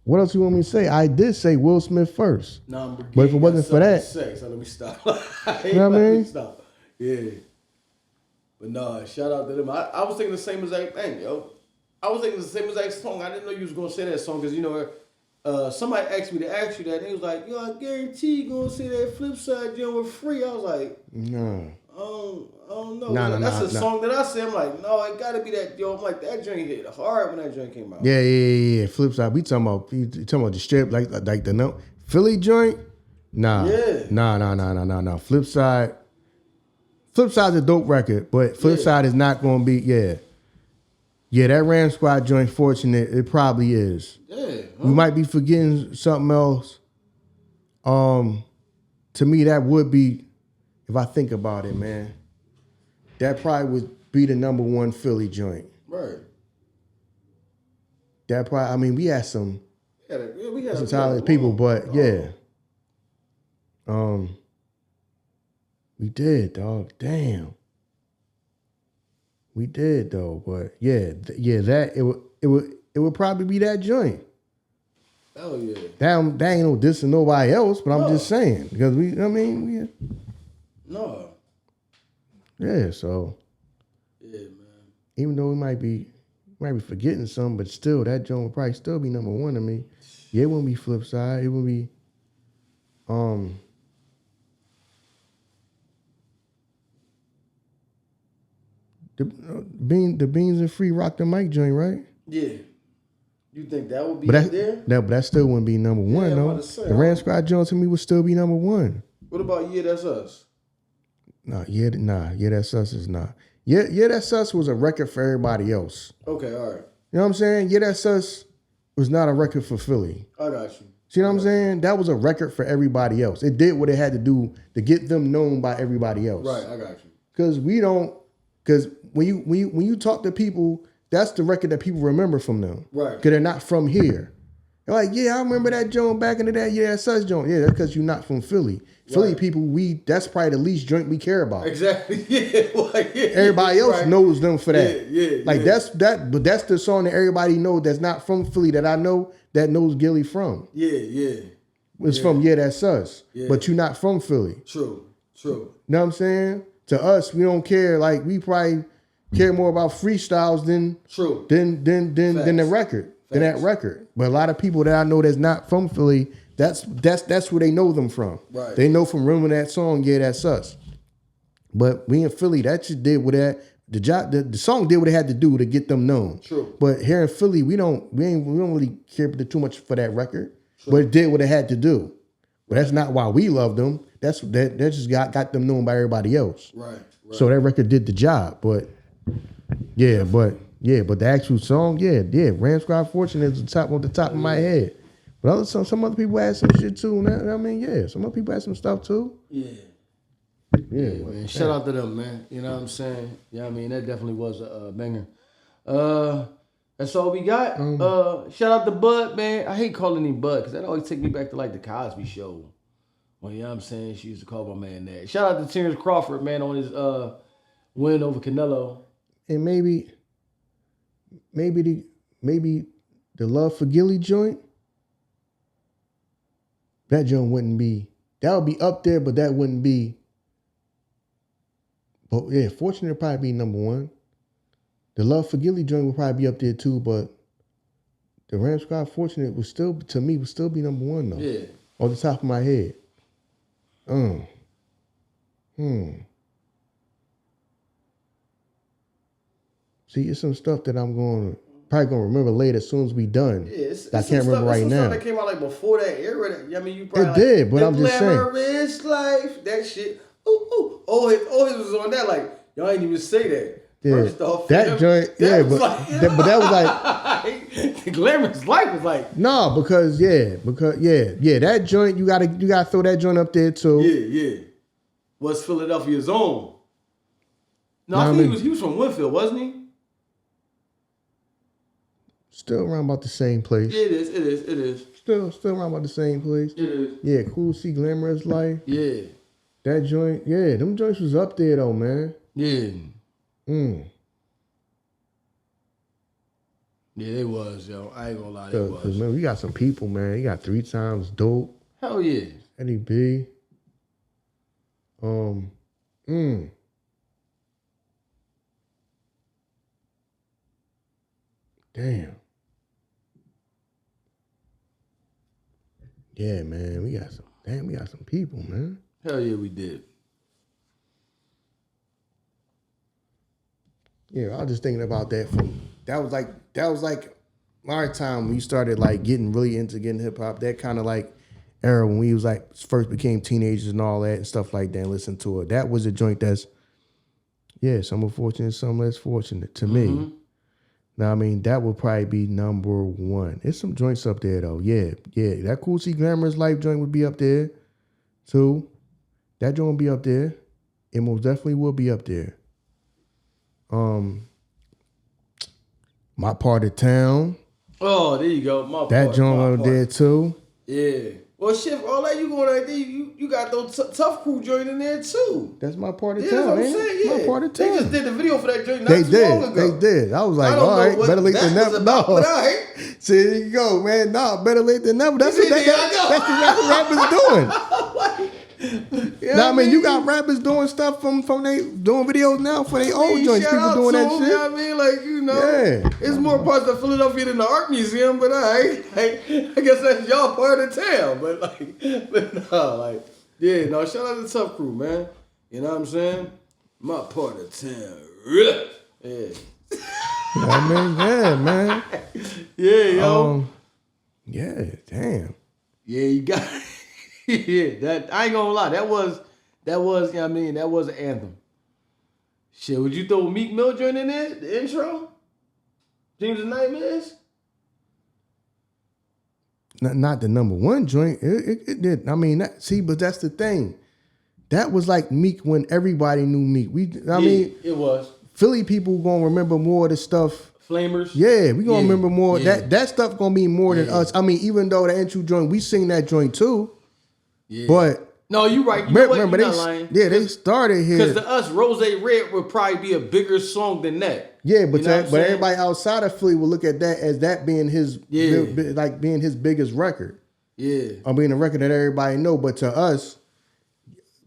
what else you want me to say? I did say Will Smith first.
No,
but if it wasn't for that.
So let me stop.
You know what I mean?
Stop. Yeah. But no, shout out to them. I was thinking the same exact thing, yo. I was thinking the same exact song. I didn't know you was going to say that song because, somebody asked me to ask you that. And they was like, yo, I guarantee you going to say that Flip Side joint with Free. I was like,
no.
I don't know. That's a song that I say. I'm like, no, it got to be that. Yo, I'm like, that joint hit hard when that joint came out.
Yeah. Flip Side. We talking about the strip, like the Philly joint? Nah.
Yeah.
Nah. Flip Side's a dope record, but Flip Side is not going to be, Yeah, that Ram Squad joint, Fortunate, it probably is.
Yeah.
We might be forgetting something else. To me, that would be, if I think about it, man, that probably would be the number one Philly joint.
Right.
That probably, I mean, we had some
some
talented people, but we did, dog. Damn. We did though, but that it would probably be that joint.
Hell yeah.
That ain't no diss to nobody else, but I'm just saying because
No.
Yeah, so.
Yeah, man.
Even though we might be forgetting some, but still that joint would probably still be number one to me. Yeah, it wouldn't be Flip Side. It would be the Beans and Free Rock the Mic joint, right?
Yeah. You think that would be there?
But that still wouldn't be number one, though. The Ram Squad joint to me would still be number one.
What about Yeah, That's Us?
Yeah, That's Us is not. Yeah, That's Us was a record for everybody else.
Okay, all right.
You know what I'm saying? Yeah, That's Us was not a record for Philly.
I got you.
See what I'm saying? That was a record for everybody else. It did what it had to do to get them known by everybody else.
Right, I got you.
Because when you talk to people, that's the record that people remember from them.
Right.
Because they're not from here. They're like, yeah, I remember that joint back in the day. Yeah, that's such joint. Yeah, that's because you're not from Philly. Philly people, that's probably the least joint we care about.
Exactly. Yeah. Like,
Everybody else knows them for that.
Yeah.
Like that's the song that everybody knows that's not from Philly that I know that knows Gilly from.
Yeah.
It's from That's Us.
Yeah.
But you're not from Philly.
True.
Know what I'm saying? To us, we don't care. Like we probably care more about freestyles than the record. Than that record. But a lot of people that I know that's not from Philly, that's where they know them from.
Right.
They know from remember that song, That's Us. But we in Philly, that shit did what that the song did what it had to do to get them known.
True.
But here in Philly, we don't really care too much for that record. True. But it did what it had to do. But that's not why we love them. That just got them known by everybody else.
Right.
So that record did the job. But but the actual song, Ram Squad Fortune is on the top of my head. But some other people had some shit too. I mean, some other people had some stuff too.
Yeah, man. Shout out to them, man. You know what I'm saying? Yeah, I mean, that definitely was a banger. That's all we got. Shout out to Bud, man. I hate calling him Bud because that always take me back to like the Cosby Show. Well, you know what I'm saying? She used to call my man that. Shout out to Terrence Crawford, man, on his win over Canelo.
And maybe the Love for Gilly joint. That joint wouldn't be. That would be up there, but that wouldn't be. But yeah, Fortunate would probably be number one. The Love for Gilly joint would probably be up there too, but the Ram Squad Fortunate would still be number one though.
Yeah.
On the top of my head. See, it's some stuff that I'm probably gonna remember later as soon as we done.
Yeah,
I can't remember right now.
That came out like before that era. I mean, you probably
it did, but I'm just saying.
Glamorous life, that shit. Ooh. Oh, his was on that. Like y'all ain't even say that.
Yeah,
First off,
that joint. But that was like
the Glamorous life was like
because that joint you gotta throw that joint up there too.
Yeah. Was Philadelphia's own? No, I think he was from Winfield, wasn't he?
Still around about the same place.
Yeah, it is.
Still around about the same place.
It is.
Yeah, Cool C Glamorous Life.
Yeah.
That joint, them joints was up there though, man.
Yeah. Yeah, it was, yo. I ain't gonna lie, it was.
Cause man, we got some people, man. You got 3 Times Dope.
Hell yeah.
Eddie B. Damn. Yeah, man. We got some people, man.
Hell yeah, we did.
Yeah, I was just thinking about that. That was like our time when we started like getting really into getting hip hop. That kind of like era when we was like first became teenagers and all that and stuff like that. And listen to it. That was a joint that's some are fortunate, some less fortunate to me. Now I mean that would probably be number one. There's some joints up there though. Yeah. That Cool C Glamorous Life joint would be up there too. That joint would be up there. It most definitely will be up there. My Part of Town.
Oh, there you go.
That joint over there too.
Yeah. Well, shit, all that you going right there, you got those Tough Crew joint in there too.
That's My Part of
Town.
Town.
That's what I'm saying. Yeah.
My Part of Town.
They just did the video for that joint not too long ago.
They did. I was like, all right, better late than never. No. See, there you go, man. No, better late than never. That's what the rappers doing. I mean, you got rappers doing stuff from they doing videos now for their old joints. People doing that shit.
You know what I mean? Like, it's more parts of Philadelphia than the art museum, but I guess that's y'all part of town. Shout out to Tough Crew, man. You know what I'm saying? My part of town. Yeah.
I mean, yeah, man.
Yeah, yo.
Yeah, damn.
Yeah, you got that I ain't gonna lie. That was, you know what I mean, that was an anthem. Shit, would you throw Meek Mill joint in there? The intro? Dreams and Nightmares?
Not the number one joint. It did. I mean, but that's the thing. That was like Meek when everybody knew Meek. I mean,
it was.
Philly people gonna remember more of the stuff
Flamers.
Yeah, we gonna remember more.
Yeah.
That stuff gonna be more than us. I mean, even though the intro joint, we sing that joint too.
Yeah.
But
no, you right. You know what? You're not lying.
Yeah, they started here.
Because to us, Rose Red would probably be a bigger song than that.
Yeah, but everybody outside of Philly will look at that as that being his like being his biggest record.
Yeah.
I mean, a record that everybody know. But to us,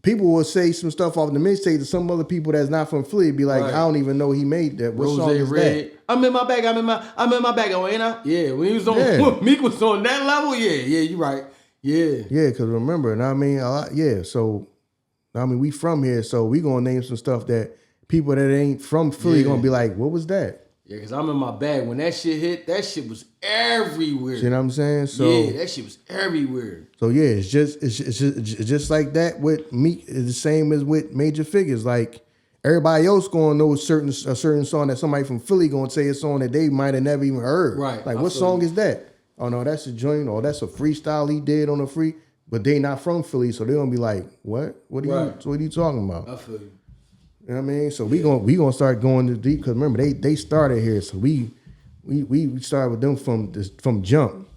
people will say some stuff off the mixtape to some other people that's not from Philly. Be like, I don't even know he made that. What song is that?
I'm in my bag. I'm in my bag. Oh, ain't I? Yeah. When he was on, when Meek was on that level. Yeah. Yeah. You right. Yeah.
Yeah. Because remember, and I mean, a lot. Yeah. So, I mean, we from here, so we gonna name some stuff that people that ain't from Philly gonna be like, what was that?
Yeah, because I'm in my bag. When that shit hit, that shit was everywhere.
You know what I'm saying? So
yeah, that shit was everywhere.
So yeah, it's just like that with Meek. It's the same as with major figures. Like everybody else gonna know a certain song that somebody from Philly gonna say a song that they might have never even heard.
Right.
Like what song is that? Oh no, that's a joint. Or that's a freestyle he did on a free. But they not from Philly, so they gonna be like, what? What are you talking about?
I feel you.
You know what I mean? So we gonna start going to deep because remember they started here, so we started with them from jump.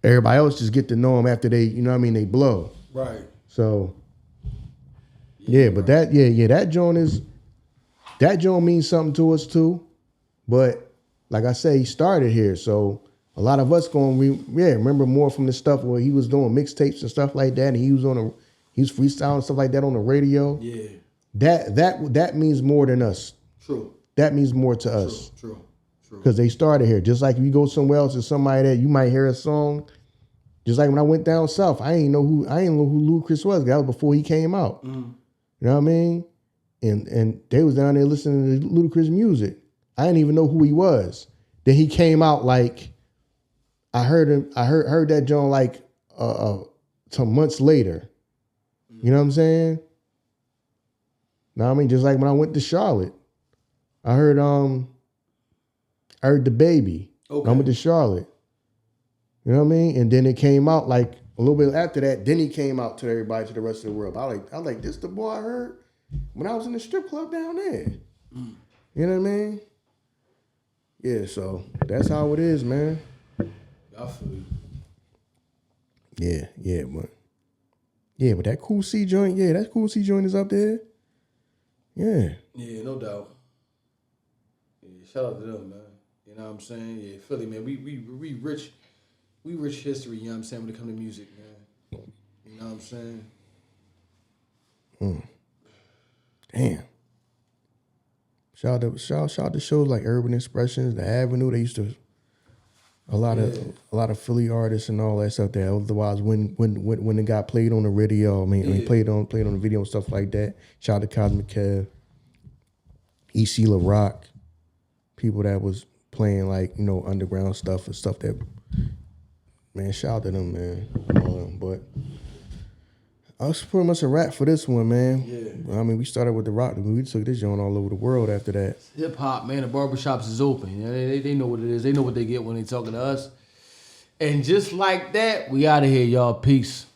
Everybody else just get to know them after they, you know what I mean, they blow.
Right.
So yeah, but that joint means something to us too. But like I say, he started here, so a lot of us remember more from the stuff where he was doing mixtapes and stuff like that, and he was freestyling and stuff like that on the radio.
Yeah.
That means more than us.
True.
That means more to us.
True.
Because they started here. Just like if you go somewhere else and somebody that you might hear a song. Just like when I went down south, I didn't know who Ludacris was. That was before he came out. Mm. You know what I mean? And they was down there listening to Ludacris music. I didn't even know who he was. Then he came out like I heard that John like some months later. You know what I'm saying? Now I mean, just like when I went to Charlotte, I heard The Baby. Okay. I went to Charlotte. You know what I mean? And then it came out like a little bit after that. Then he came out to everybody, to the rest of the world. I like this the boy I heard when I was in the strip club down there. Mm. You know what I mean? Yeah, so that's how it is, man.
I feel
you. Yeah, but that Cool C joint, that Cool C joint is up there. Yeah.
Yeah, no doubt. Yeah, shout out to them, man. You know what I'm saying? Yeah, Philly, man. We rich history, you know what I'm saying, when it comes to music, man. You know what I'm saying?
Damn. Shout out to shows like Urban Expressions, The Avenue. They used to a lot of Philly artists and all that stuff there. Otherwise, when it got played on the radio, I mean played on the video and stuff like that. Shout out to Cosmic Kev, E.C. LaRock, people that was playing like, you know, underground stuff and stuff that, man, shout out to them, man. All them. But that's pretty much a wrap for this one, man.
Yeah.
I mean, we started with the rock. We took this joint all over the world after that.
Hip hop, man. The barbershops is open. You know, they know what it is. They know what they get when they talking to us. And just like that, we out of here, y'all. Peace.